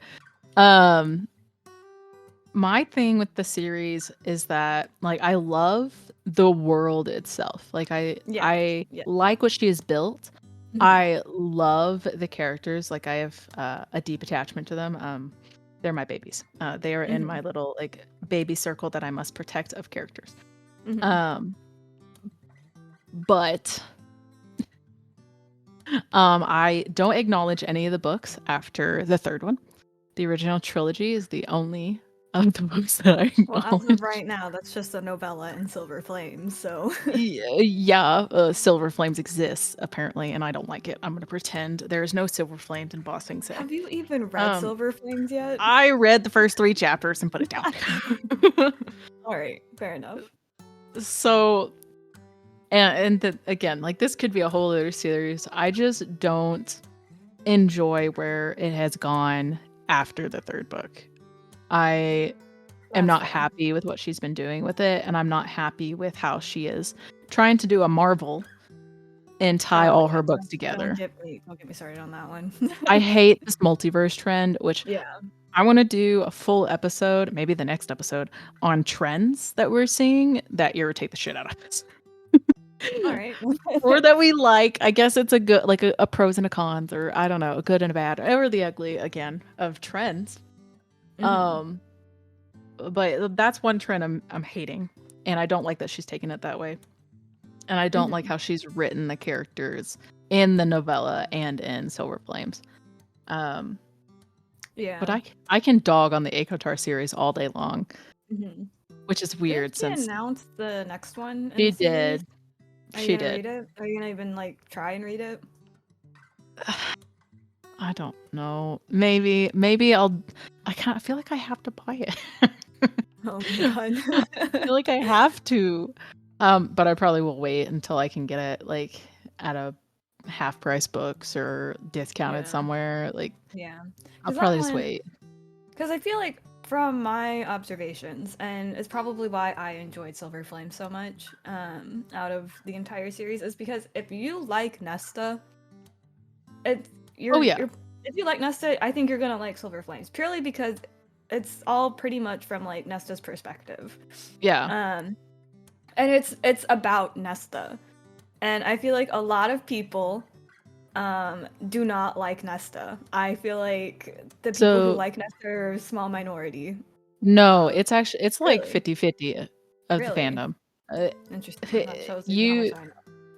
my thing with the series is that I love the world itself. I like what she has built. I love the characters. I have a deep attachment to them. They're my babies. They are in my little baby circle that I must protect of characters. But I don't acknowledge any of the books after the third one. The original trilogy is the only of the books that I acknowledge. Well, as of right now, that's just a novella in Silver Flames, so... Silver Flames exists, apparently, and I don't like it. I'm gonna pretend there's no Silver Flames in Ba Sing Se. Have you even read Silver Flames yet? I read the first 3 chapters and put it down. Alright, fair enough. So... again, this could be a whole other series. I just don't enjoy where it has gone after the third book. I am not happy with what she's been doing with it, and I'm not happy with how she is trying to do a Marvel and tie all her books together. Don't get me started on that one. I hate this multiverse trend, which I want to do a full episode, maybe the next episode, on trends that we're seeing that irritate the shit out of us. All right. Or that we like. I guess it's a good a pros and a cons, or I don't know, a good and a bad, or the ugly again of trends. But that's one trend I'm hating, and I don't like that she's taken it that way, and I don't like how she's written the characters in the novella and in Silver Flames. But I can dog on the ACOTAR series all day long, which is weird. Did she announce the next one? She did. She did. Read it? Are you gonna even try and read it? I don't know. Maybe I'll. I feel like I have to buy it. Oh god. I feel like I have to. But I probably will wait until I can get it at a half price books or discounted somewhere. I'll probably just wait. Because I feel like from my observations, and it's probably why I enjoyed Silver Flame so much out of the entire series, is because if you like Nesta, if you like Nesta, I think you're gonna like Silver Flames purely because it's all pretty much from Nesta's perspective. And it's about Nesta, and I feel like a lot of people do not like Nesta. I feel like the people who like Nesta are a small minority. No, it's actually 50-50 of the fandom. Interesting. That shows you how much I know.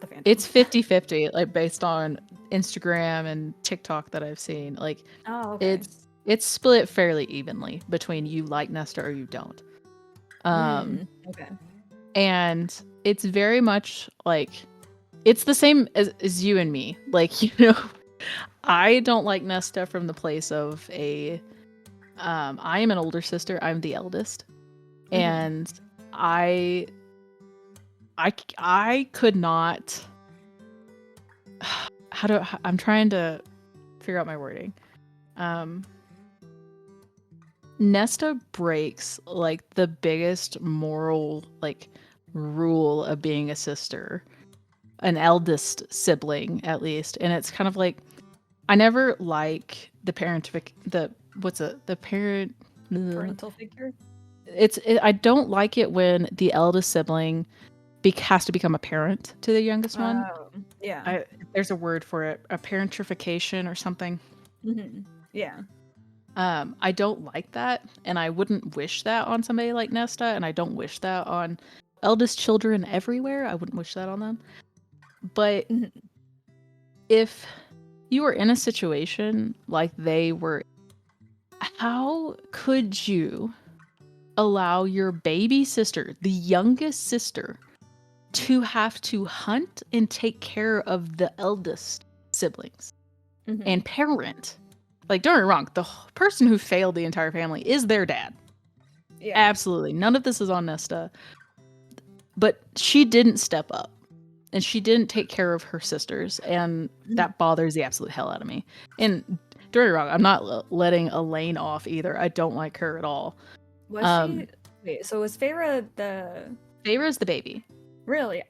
the fandom. It's 50-50, like based on Instagram and TikTok that I've seen. Like Oh, okay. it's split fairly evenly between you like Nesta or you don't. Okay. And it's very much like it's the same as you and me. Like, you know, I don't like Nesta from the place of I am an older sister. I'm the eldest. And I could not I'm trying to figure out my wording. Nesta breaks like the biggest moral like rule of being a sister, an eldest sibling at least, and it's kind of like I never like the Parental figure. I don't like it when the eldest sibling has to become a parent to the youngest one. Yeah. There's a word for it, a parentification or something. Yeah. I don't like that, and I wouldn't wish that on somebody like Nesta, and I don't wish that on eldest children everywhere. I wouldn't wish that on them. But if you were in a situation like they were, how could you allow your baby sister, the youngest sister, to have to hunt and take care of the eldest siblings and parent? Like, don't get me wrong, the person who failed the entire family is their dad. Yeah. Absolutely. None of this is on Nesta. But she didn't step up. And she didn't take care of her sisters. And that bothers the absolute hell out of me. And don't get me wrong, I'm not letting Elaine off either. I don't like her at all. Was she... Wait, so was Feyre the... Feyre's the baby. Really?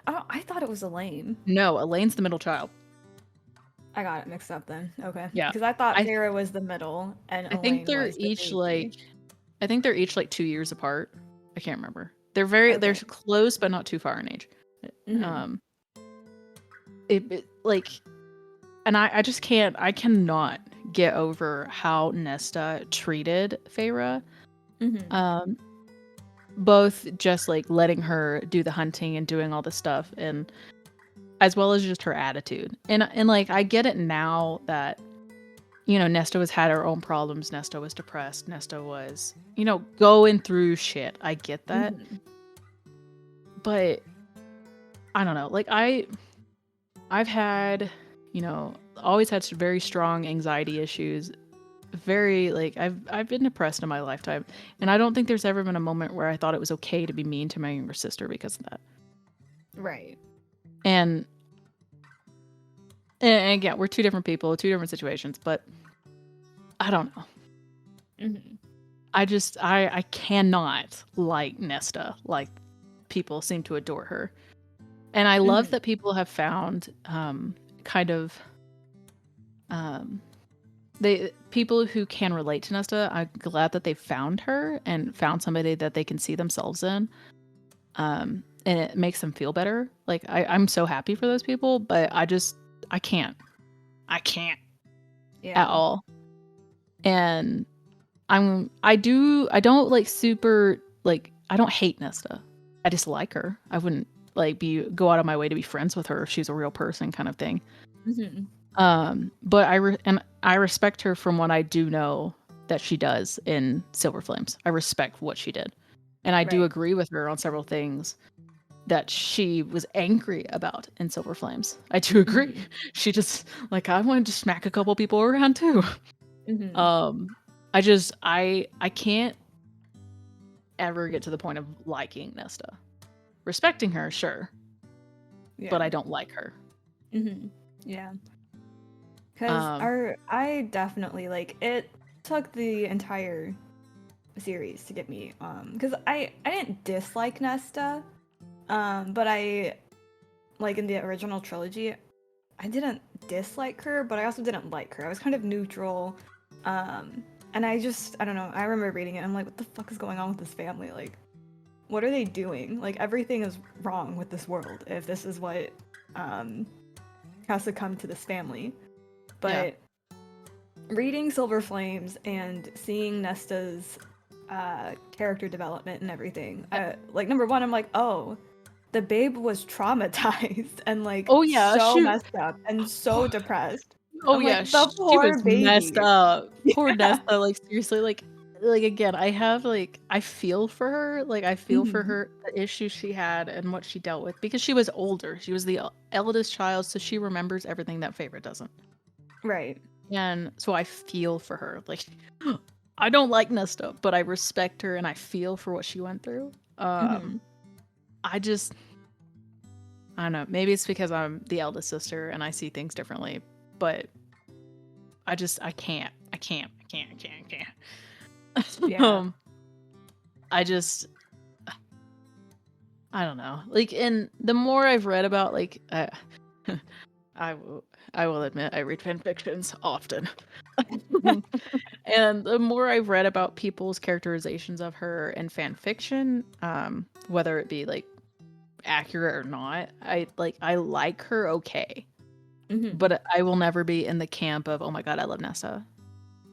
I thought it was Elaine. No, Elaine's the middle child. I got it mixed up then. Okay. Yeah. Because I thought Feyre was the middle and I think they're each like 2 years apart. I can't remember. They're close but not too far in age. And I just cannot get over how Nesta treated Feyre. Both just like letting her do the hunting and doing all this stuff, and as well as just her attitude. And like I get it now that, you know, Nesta had her own problems. Nesta was depressed. Nesta was, you know, going through shit. I get that. But I don't know. Like I've had, you know, always had some very strong anxiety issues. Very like I've been depressed in my lifetime, and I don't think there's ever been a moment where I thought it was okay to be mean to my younger sister because of that. Right. And again, we're two different people, two different situations, but I don't know. I cannot like Nesta like people seem to adore her. And I love that people have found people who can relate to Nesta. I'm glad that they found her and found somebody that they can see themselves in. And it makes them feel better. Like I'm so happy for those people, but I can't at all. And I don't like super like I don't hate Nesta. I just like her. I wouldn't like go out of my way to be friends with her if she's a real person kind of thing. But I respect her from what I do know that she does in Silver Flames. I respect what she did. And I do agree with her on several things that she was angry about in Silver Flames. I do agree. She just like I wanted to smack a couple people around too. I can't ever get to the point of liking Nesta. Respecting her, sure. Yeah. But I don't like her. Yeah. Because I definitely like it took the entire series to get me because I didn't dislike Nesta, but I like in the original trilogy I didn't dislike her, but I also didn't like her. I was kind of neutral, and I don't know, I remember reading it and I'm like, what the fuck is going on with this family? Like, what are they doing? Like, everything is wrong with this world if this is what has to come to this family. But reading Silver Flames and seeing Nesta's character development and everything, like, number one, I'm like, oh, the babe was traumatized and like Oh yeah, so messed up and so depressed. oh I'm yeah, like, the she was poor messed baby. up. Poor Yeah. Nesta, like seriously, like again, I have like I feel for her, like I feel for Mhm. her the issues she had and what she dealt with because she was older. She was the eldest child, so she remembers everything that Feyre doesn't. Right. And so I feel for her. Like I don't like Nesta, but I respect her and I feel for what she went through. Mhm. I just I don't know. Maybe it's because I'm the eldest sister and I see things differently, but I can't. I can't. Yeah. I just I don't know. Like and the more I've read about like I will I will admit I read fan fictions often. And the more I've read about people's characterizations of her in fan fiction, whether it be like accurate or not, I like her okay. Mhm. But I will never be in the camp of, oh my god, I love Nesta.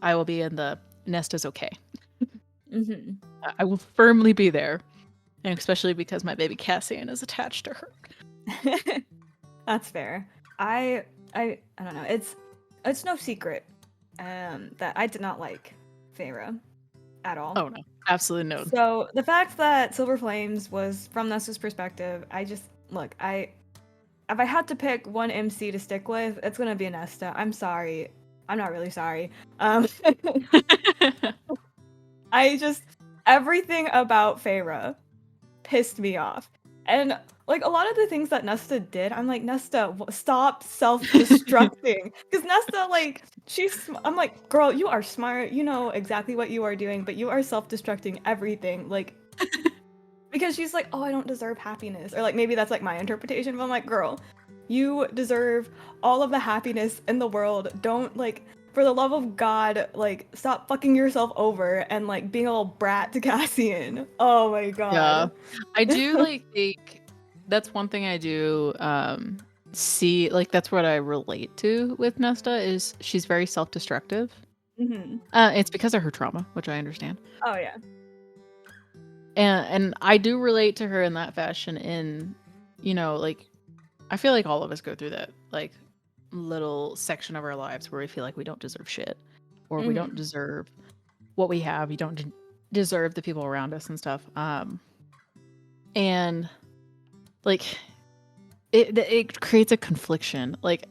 I will be in the Nesta's okay. Mhm. I will firmly be there. And especially because my baby Cassian is attached to her. That's fair. I don't know. It's no secret that I did not like Feyre at all. Oh no. Absolutely no. So the fact that Silver Flames was from Nesta's perspective, I just look, I if I had to pick one MC to stick with, it's gonna be Nesta. I'm sorry. I'm not really sorry. Um I just everything about Feyre pissed me off. And like a lot of the things that Nesta did, I'm like, Nesta, stop self-destructing. Because Nesta, like, I'm like, girl, you are smart. You know exactly what you are doing, but you are self-destructing everything. Like, because she's like, oh, I don't deserve happiness. Or like, maybe that's like my interpretation, but I'm like, girl, you deserve all of the happiness in the world. Don't like, for the love of God, like, stop fucking yourself over and like being a little brat to Cassian. Oh my Yeah. God. I do like think that's one thing I do see like that's what I relate to with Nesta is she's very self-destructive. Hmm. It's because of her trauma, which I understand. Oh yeah. And I do relate to her in that fashion in like I feel like all of us go through that like little section of our lives where we feel like we don't deserve shit or we don't Hmm. deserve what we have. We don't deserve the people around us and stuff. And like it creates a confliction. Like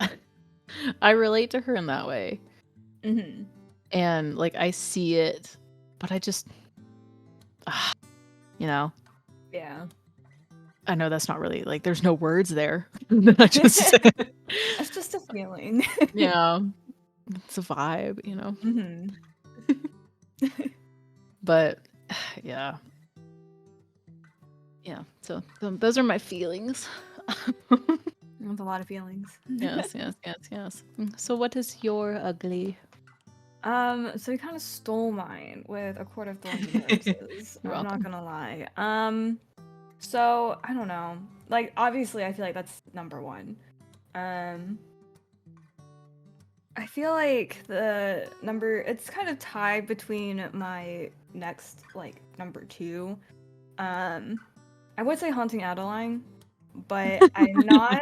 I relate to her in that way. Hmm. And like I see it, but I just you know, Yeah. I know that's not really like there's no words there. I just It's just a feeling. yeah, it's a vibe, Hmm. But yeah. Yeah. So those are my feelings. With a lot of feelings. Yes, yes, yes, yes. So what is your ugly? So he kind of stole mine with A Court of Thorns and Roses. You're I'm not welcome. gonna lie. So I don't know. Like obviously I feel like that's number one. Um I feel like it's kind of tied between my next like number two. I would say Haunting Adeline, but I'm not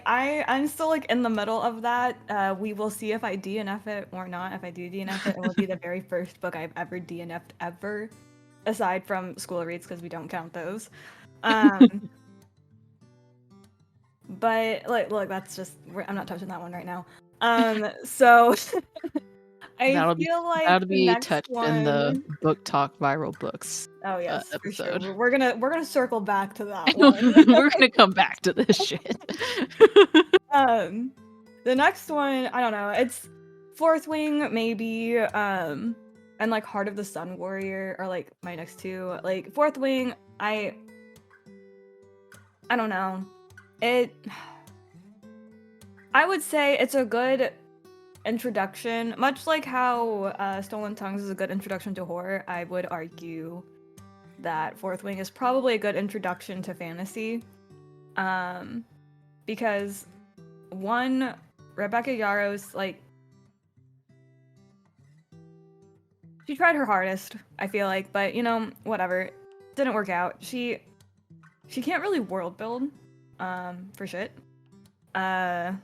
I'm still like in the middle of that. We will see if I DNF it or not. If I do DNF it, it will be the very first book I've ever DNF'd ever, aside from School Reads because we don't count those. Um, but like, look, I'm not touching that one right now. So I That'll be feel like that'll the be next touched in the one. book talk viral books Oh yes, for sure. episode. We're gonna circle back to that one. We're gonna come back to this shit. Um, the next one, I don't know. It's Fourth Wing, maybe. And like Heart of the Sun Warrior are like my next two. Like Fourth Wing, I don't know. I would say it's a good introduction, much like how Stolen Tongues is a good introduction to horror. I would argue that Fourth Wing is probably a good introduction to fantasy. Because one, Rebecca Yarros, like, she tried her hardest, I feel like, but whatever. Didn't work out. she can't really world build, for shit. I'm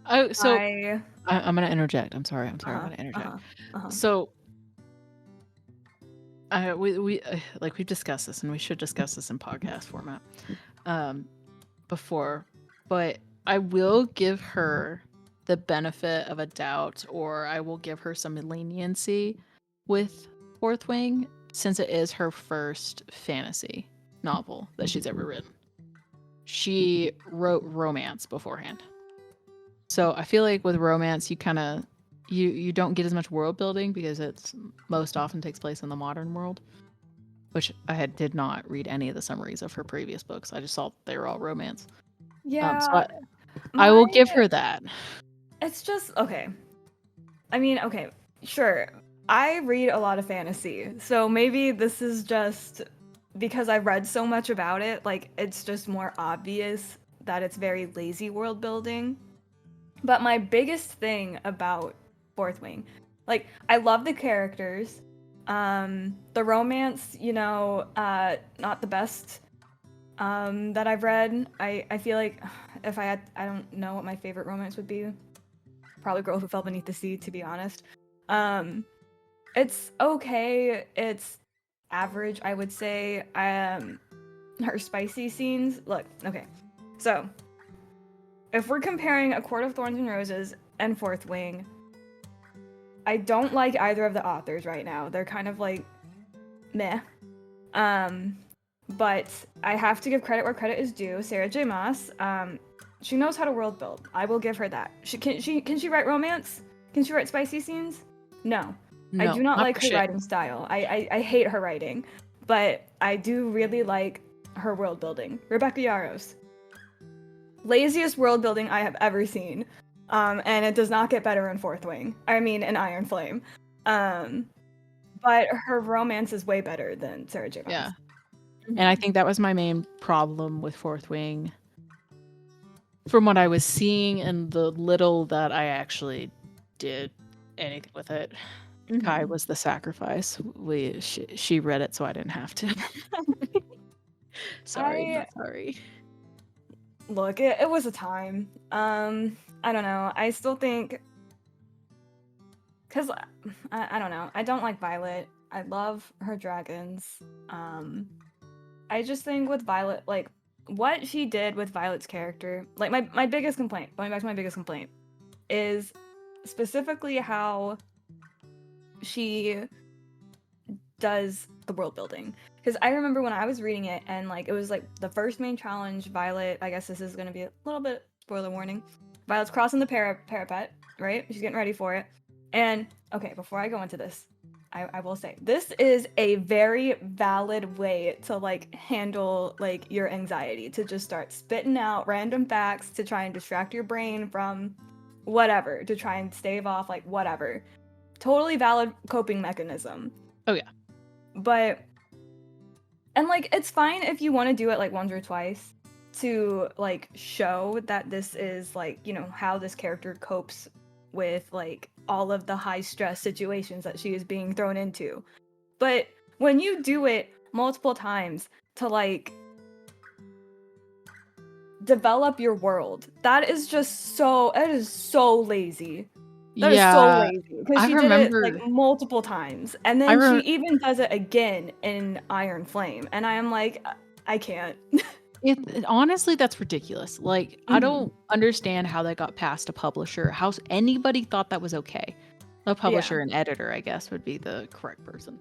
gonna interject. I'm sorry. I'm gonna interject. So, we like we've discussed this, and we should discuss this in podcast format, before, but I will give her the benefit of a doubt, or I will give her some leniency with Fourth Wing, since it is her first fantasy novel that she's ever written. She wrote romance beforehand. So I feel like with romance, you kind of you don't get as much world building because it's most often takes place in the modern world, which did not read any of the summaries of her previous books. I just saw they were all romance. Yeah. So I will give her that. It's just okay. I mean, okay, sure. I read a lot of fantasy, so maybe this is just because I've read so much about it, like it's just more obvious that it's very lazy world building. But my biggest thing about Fourth Wing, like I love the characters. The romance, not the best that I've read. I feel like if I don't know what my favorite romance would be. Probably Girl Who Fell Beneath the Sea, to be honest. It's okay. It's average, I would say. Her spicy scenes. Look, okay. So, if we're comparing A Court of Thorns and Roses and Fourth Wing, I don't like either of the authors right now. They're kind of like meh. But I have to give credit where credit is due. Sarah J. Maas, she knows how to world build. I will give her that. Can she write romance? Can she write spicy scenes? No. I do not like her writing style. I hate her writing. But I do really like her world building. Rebecca Yarros. Laziest world building I have ever seen. And it does not get better in Fourth Wing. I mean, in Iron Flame. But her romance is way better than Sarah J. Maas. Yeah. And I think that was my main problem with Fourth Wing. From what I was seeing and the little that I actually did anything with it, Kai was the sacrifice. She read it, so I didn't have to. Sorry. Look, it was a time. I don't know. I still think, because I don't know. I don't like Violet. I love her dragons. I just think with Violet, like what she did with Violet's character, like my biggest complaint, going back to my biggest complaint, is specifically how she does the world building. Because I remember when I was reading it, and like it was like the first main challenge, Violet, I guess this is going to be a little bit spoiler warning, Violet's crossing the parapet, right? She's getting ready for it. And okay, before I go into this, I will say this is a very valid way to like handle like your anxiety, to just start spitting out random facts to try and distract your brain from whatever, to try and stave off like whatever. Totally valid coping mechanism. Oh yeah. But and like it's fine if you want to do it like once or twice to like show that this is like, how this character copes with like all of the high stress situations that she is being thrown into. But when you do it multiple times to like develop your world, it is so lazy. That is so lazy, because she did it like multiple times, and then she even does it again in Iron Flame, and I am like, I can't. Honestly, that's ridiculous. Like, I don't understand how that got past a publisher. How anybody thought that was okay. A publisher and editor, I guess, would be the correct person.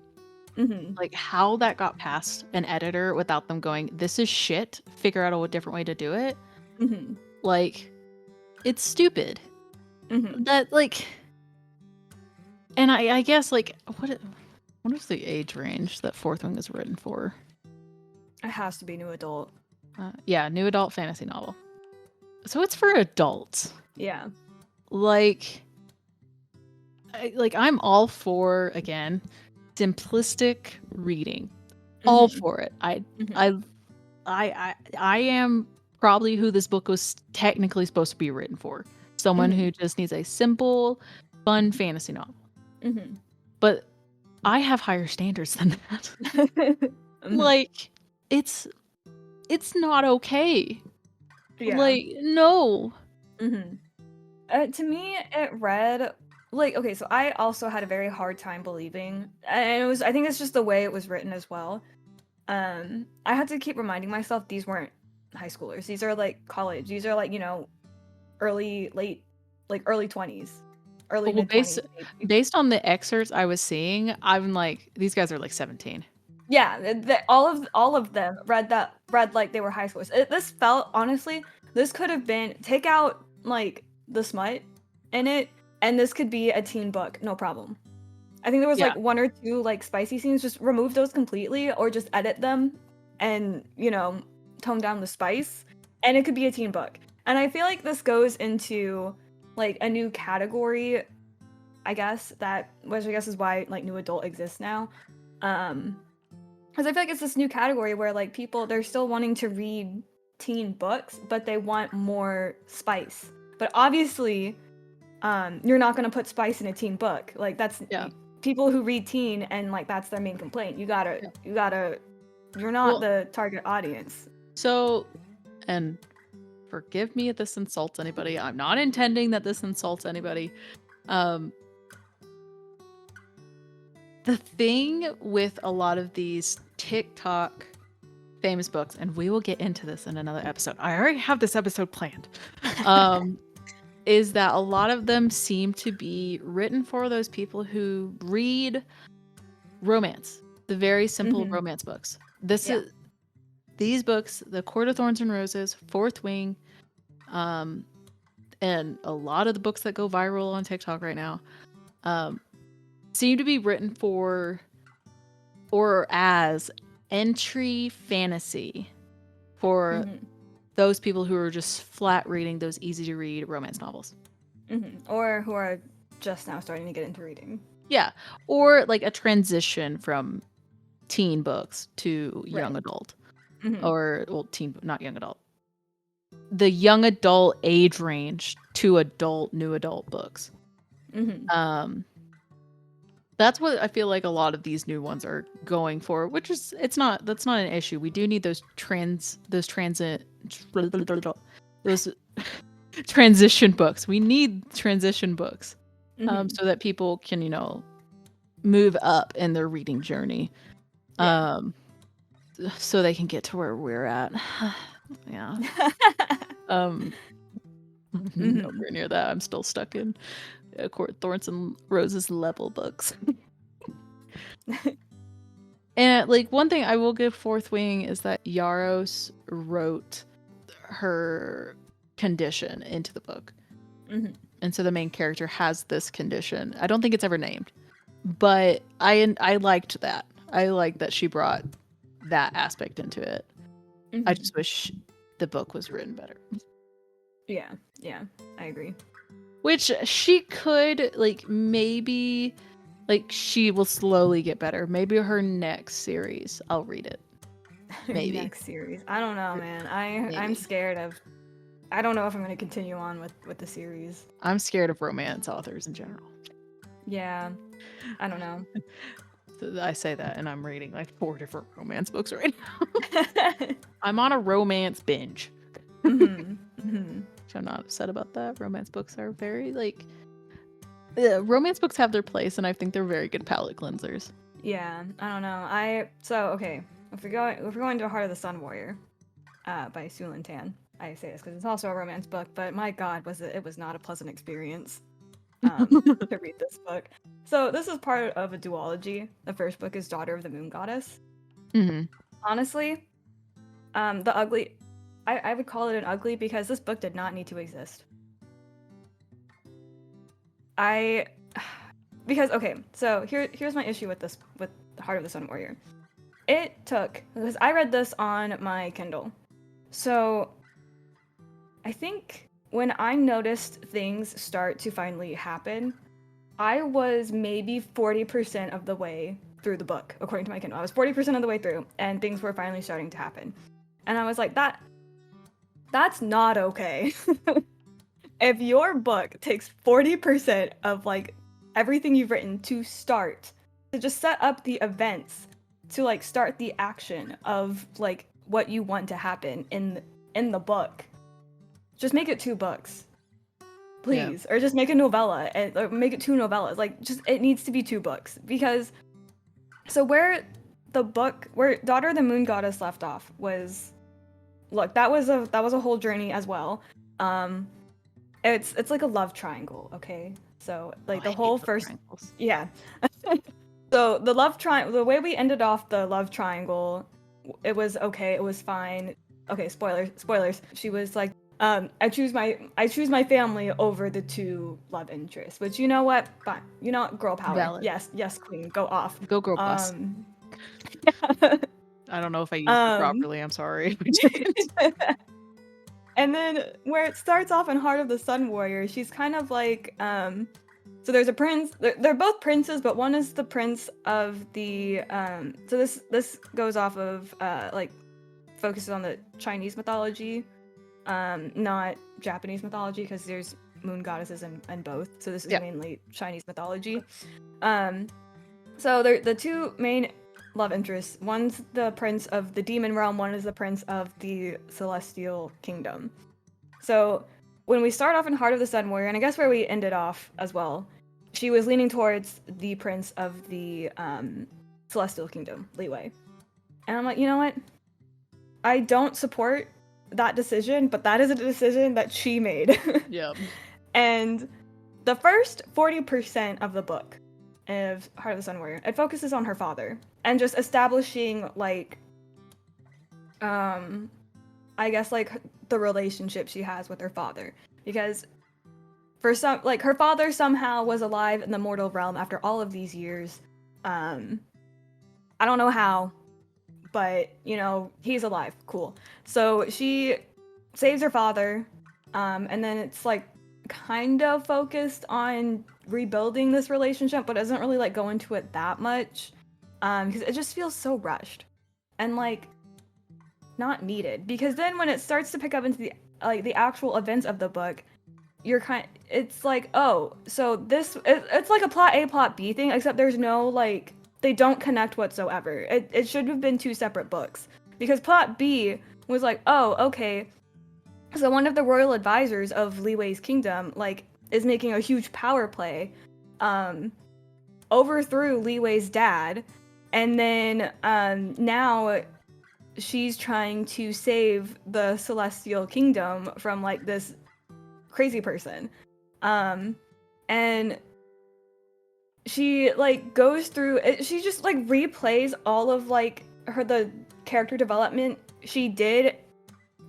Like, how that got past an editor without them going, this is shit, figure out a different way to do it. Like, it's stupid. That, like... And I guess, like, what is the age range that Fourth Wing is written for? It has to be new adult. Yeah, new adult fantasy novel. So it's for adults. Yeah. Like I'm all for, again, simplistic reading. All for it. I am probably who this book was technically supposed to be written for. Someone who just needs a simple, fun fantasy novel. But I have higher standards than that. Like, it's it's not okay. Yeah. Like, no. To me, it read like, okay, so I also had a very hard time believing, and it was, I think it's just the way it was written as well. I had to keep reminding myself these weren't high schoolers. These are like college. These are like, you know, early 20s, early Well, mid 20s. based on the excerpts I was seeing, I'm like, these guys are like 17. Yeah, all of them read like they were high schoolers. This felt, honestly, this could have been, take out like the smut in it, and this could be a teen book, no problem. I think there was Yeah. like 1 or 2 like spicy scenes. Just remove those completely, or just edit them, and you know, tone down the spice, and it could be a teen book. And I feel like this goes into like a new category, I guess, which I guess is why like new adult exists now. Because I feel like it's this new category where like people, they're still wanting to read teen books, but they want more spice. But obviously, you're not gonna put spice in a teen book. Like that's people who read teen, and like that's their main complaint. You're not the target audience. So, and forgive me if this insults anybody. I'm not intending that this insults anybody. The thing with a lot of these TikTok famous books, and we will get into this in another episode. I already have this episode planned. Is that a lot of them seem to be written for those people who read romance, the very simple romance books. These books, The Court of Thorns and Roses, Fourth Wing, and a lot of the books that go viral on TikTok right now, seem to be written for or as entry fantasy for those people who are just flat reading those easy to read romance novels. Or who are just now starting to get into reading. Yeah. Or like a transition from teen books to young adult. Or, well, teen, not young adult. The young adult age range to new adult books. That's what I feel like a lot of these new ones are going for, which is, that's not an issue. We do need those transition books. We need transition books, so that people can, you know, move up in their reading journey, so they can get to where we're at. Yeah. Nowhere near that. I'm still stuck in Court Thorns and Roses level books. And like one thing I will give Fourth Wing is that Yaros wrote her condition into the book. And so the main character has this condition. I don't think it's ever named, but I liked that. I like that she brought that aspect into it. I just wish the book was written better. Yeah, I agree. Which she could, like, maybe, like, she will slowly get better. Maybe her next series, I'll read it. Maybe. Next series. I don't know, man. I'm scared of, I don't know if I'm going to continue on with the series. I'm scared of romance authors in general. Yeah, I don't know. So I say that, and I'm reading like 4 different romance books right now. I'm on a romance binge. I'm not upset about that. Romance books are very, like, romance books have their place, and I think they're very good palate cleansers. Yeah, I don't know. Okay, if we're going to Heart of the Sun Warrior, by Sue Lin Tan. I say this because it's also a romance book, but my God, it was not a pleasant experience to read this book. So this is part of a duology. The first book is Daughter of the Moon Goddess. Honestly, the ugly, I would call it an ugly because this book did not need to exist. Because okay, so here's my issue with Heart of the Sun Warrior. It took, because I read this on my Kindle, so I think when I noticed things start to finally happen, I was maybe 40% of the way through the book, according to my Kindle. I was 40% of the way through, and things were finally starting to happen. And I was like, that's not okay. If your book takes 40% of, like, everything you've written to just set up the events, to, like, start the action of, like, what you want to happen in the book, just make it 2 books, please. Or just make a novella, or make it 2 novellas. Like, just, it needs to be 2 books. Because, so where Daughter of the Moon Goddess left off was, look, that was a whole journey as well. It's like a love triangle, okay? So, like, the whole first... triangles. Yeah. So, the love triangle, the way we ended off the love triangle, it was okay, it was fine. Okay, spoilers. She was like, I choose my family over the 2 love interests. Which, you know what? Fine. You know what? Girl power. Valid. Yes, queen. Go off. Go girl boss. Yeah. I don't know if I used it properly. I'm sorry. And then where it starts off in Heart of the Sun Warrior, she's kind of like, so there's a prince. They're both princes, but one is the prince of the. So this goes off of like focuses on the Chinese mythology, not Japanese mythology, because there's moon goddesses in both. So this is mainly Chinese mythology. So they're the 2 main love interests. One's the prince of the demon realm, one is the prince of the celestial kingdom. So when we start off in Heart of the Sun Warrior, and I guess where we ended off as well, she was leaning towards the prince of the celestial kingdom, Li Wei. And I'm like, you know what? I don't support that decision, but that is a decision that she made. Yep. And the first 40% of the book of Heart of the Sun Warrior, it focuses on her father and just establishing, like, I guess, like, the relationship she has with her father. Because for some, like, her father somehow was alive in the mortal realm after all of these years. I don't know how, but, you know, he's alive. Cool. So she saves her father, and then it's, like, kind of focused on rebuilding this relationship, but doesn't really, like, go into it that much, because it just feels so rushed and, like, not needed. Because then when it starts to pick up into the actual events of the book, it's like, oh, so it's like a plot A, plot B thing, except there's no, like, they don't connect whatsoever. It should have been 2 separate books, because plot B was like, oh, okay, so one of the royal advisors of Li Wei's kingdom, like, is making a huge power play, overthrew Li Wei's dad, and then now she's trying to save the celestial kingdom from, like, this crazy person, and she, like, goes through it. She just, like, replays all of, like, the character development she did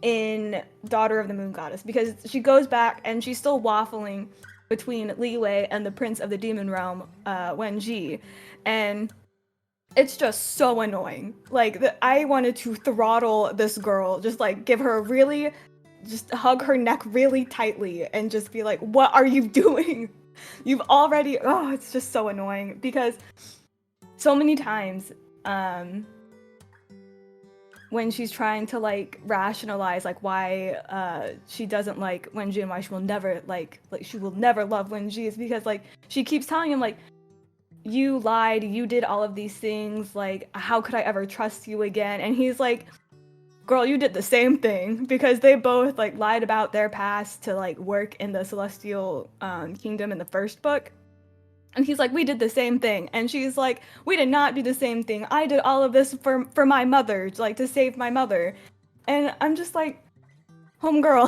in Daughter of the Moon Goddess, because she goes back and she's still waffling between Li Wei and the Prince of the Demon Realm, Wen Ji, and it's just so annoying. Like, I wanted to throttle this girl, just, like, give her just hug her neck really tightly and just be like, what are you doing? You've already, it's just so annoying, because so many times, when she's trying to, like, rationalize, like, why she doesn't like Wenji and why she will never she will never love Wenji, is because, like, she keeps telling him, like, you lied, you did all of these things, like, how could I ever trust you again? And he's like, girl, you did the same thing, because they both, like, lied about their past to, like, work in the celestial kingdom in the first book. And he's like, we did the same thing. And she's like, we did not do the same thing. I did all of this for my mother, like, to save my mother. And I'm just like, homegirl,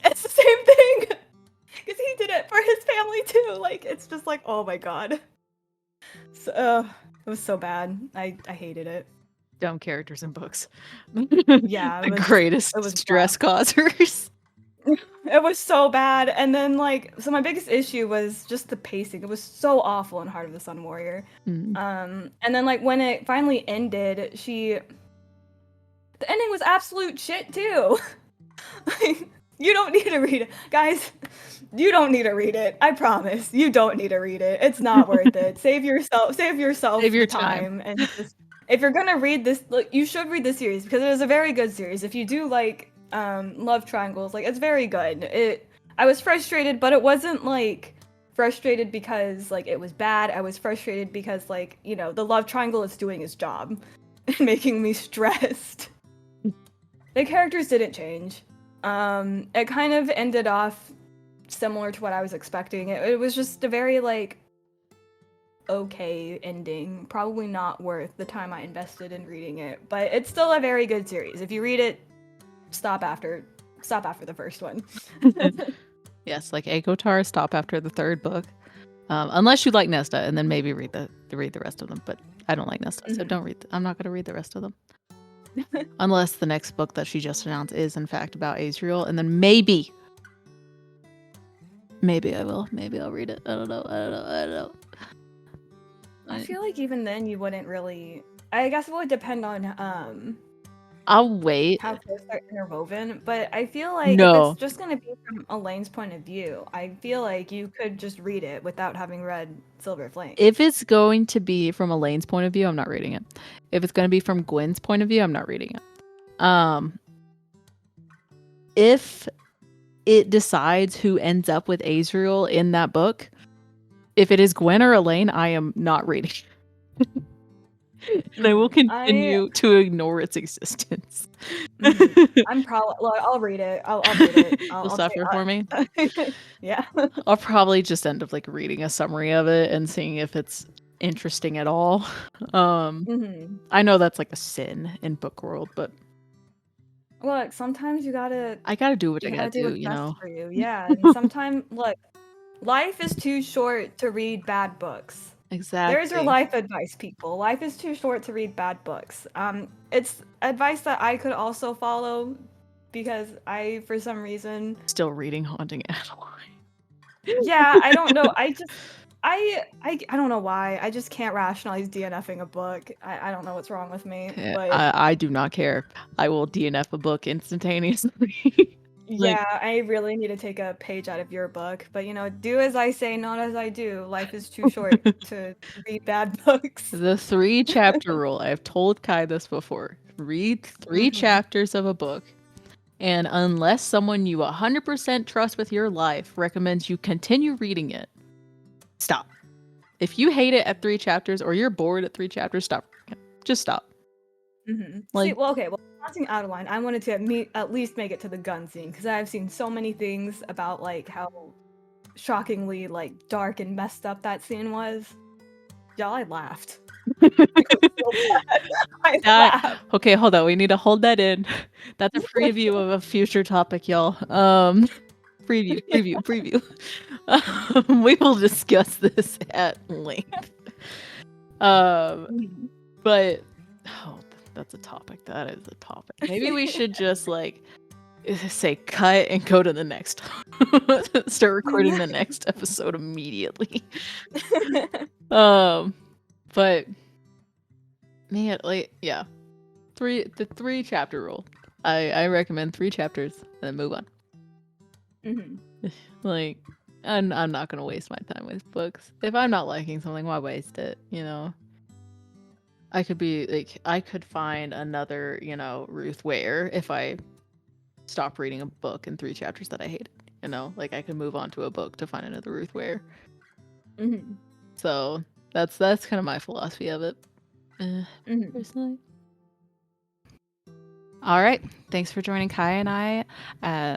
it's the same thing. Because he did it for his family too. Like, it's just like, oh my god. So, it was so bad. I hated it. Dumb characters in books. Yeah. The greatest stress causers. It was so bad. And then, like, so my biggest issue was just the pacing. It was so awful in Heart of the Sun Warrior. And then, like, when it finally ended, the ending was absolute shit too. Like, you don't need to read it. Guys, you don't need to read it. I promise. You don't need to read it. It's not worth it. Save yourself the time. And just, if you're gonna read this, look, you should read the series, because it is a very good series. If you do like love triangles, like, it's very good. I was frustrated, but it wasn't, like, frustrated because, like, it was bad. I was frustrated because, like, you know, the love triangle is doing its job and making me stressed. the characters didn't change. It kind of ended off similar to what I was expecting. It was just a very like okay ending. Probably not worth the time I invested in reading it, but it's still a very good series. If you read it, stop after the first one. Yes, like Akotar, stop after the third book. Unless you like Nesta, and then maybe read the rest of them. But I don't like Nesta, so don't read. I'm not going to read the rest of them. Unless the next book that she just announced is in fact about Azriel, and then maybe I will. Maybe I'll read it. I don't know. I feel like even then you wouldn't really. I guess it would depend on I'll wait. how close they're interwoven, but I feel like if No. it's just gonna be from Elaine's point of view, I feel like you could just read it without having read Silver Flame. If it's going to be from Elaine's point of view, I'm not reading it. If it's going to be from Gwen's point of view, I'm not reading it. If it decides who ends up with Azriel in that book, if it is Gwen or Elaine, I am not reading. And I will continue to ignore its existence. I'm probably. I'll read it. I'll read it. You'll suffer for me. Yeah. I'll probably just end up like reading a summary of it and seeing if it's interesting at all. I know that's like a sin in book world, but look, sometimes I gotta do what I gotta do, you know. For you. Yeah, and sometimes look, life is too short to read bad books. Exactly. There's your life advice, people. Life is too short to read bad books. It's advice that I could also follow because I, for some reason, still reading Haunting Adeline. Yeah, I don't know. I don't know why. I just can't rationalize DNFing a book. I don't know what's wrong with me. But I do not care. I will DNF a book instantaneously. Yeah, I really need to take a page out of your book. But do as I say, not as I do. Life is too short to read bad books. The 3-chapter rule. I've told Kai this before. Read 3 chapters of a book. And unless someone you 100% trust with your life recommends you continue reading it, stop. If you hate it at 3 chapters or you're bored at 3 chapters, stop. Just stop. Like, Haunting Adeline, I wanted to at least make it to the gun scene because I've seen so many things about like how shockingly like dark and messed up that scene was. Y'all, I laughed. I laughed. Okay, hold on. We need to hold that in. That's a preview of a future topic, y'all. Preview. We will discuss this at length. But that's a topic. That is a topic. Maybe we should just like say cut and go to the next. Start recording the next episode immediately. But man, like yeah, the 3-chapter rule. I recommend 3 chapters and then move on. Like I'm not gonna waste my time with books. If I'm not liking something, why waste it? You know. I could find another, Ruth Ware if I stop reading a book in 3 chapters that I hated. Like I could move on to a book to find another Ruth Ware. So that's kind of my philosophy of it, personally. All right, thanks for joining Kai and I.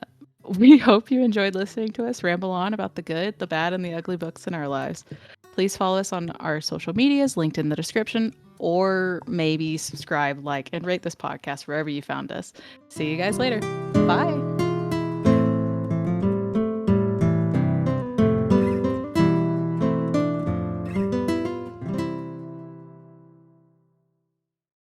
We hope you enjoyed listening to us ramble on about the good, the bad, and the ugly books in our lives. Please follow us on our social medias, linked in the description, or maybe subscribe, like, and rate this podcast wherever you found us. See you guys later. Bye.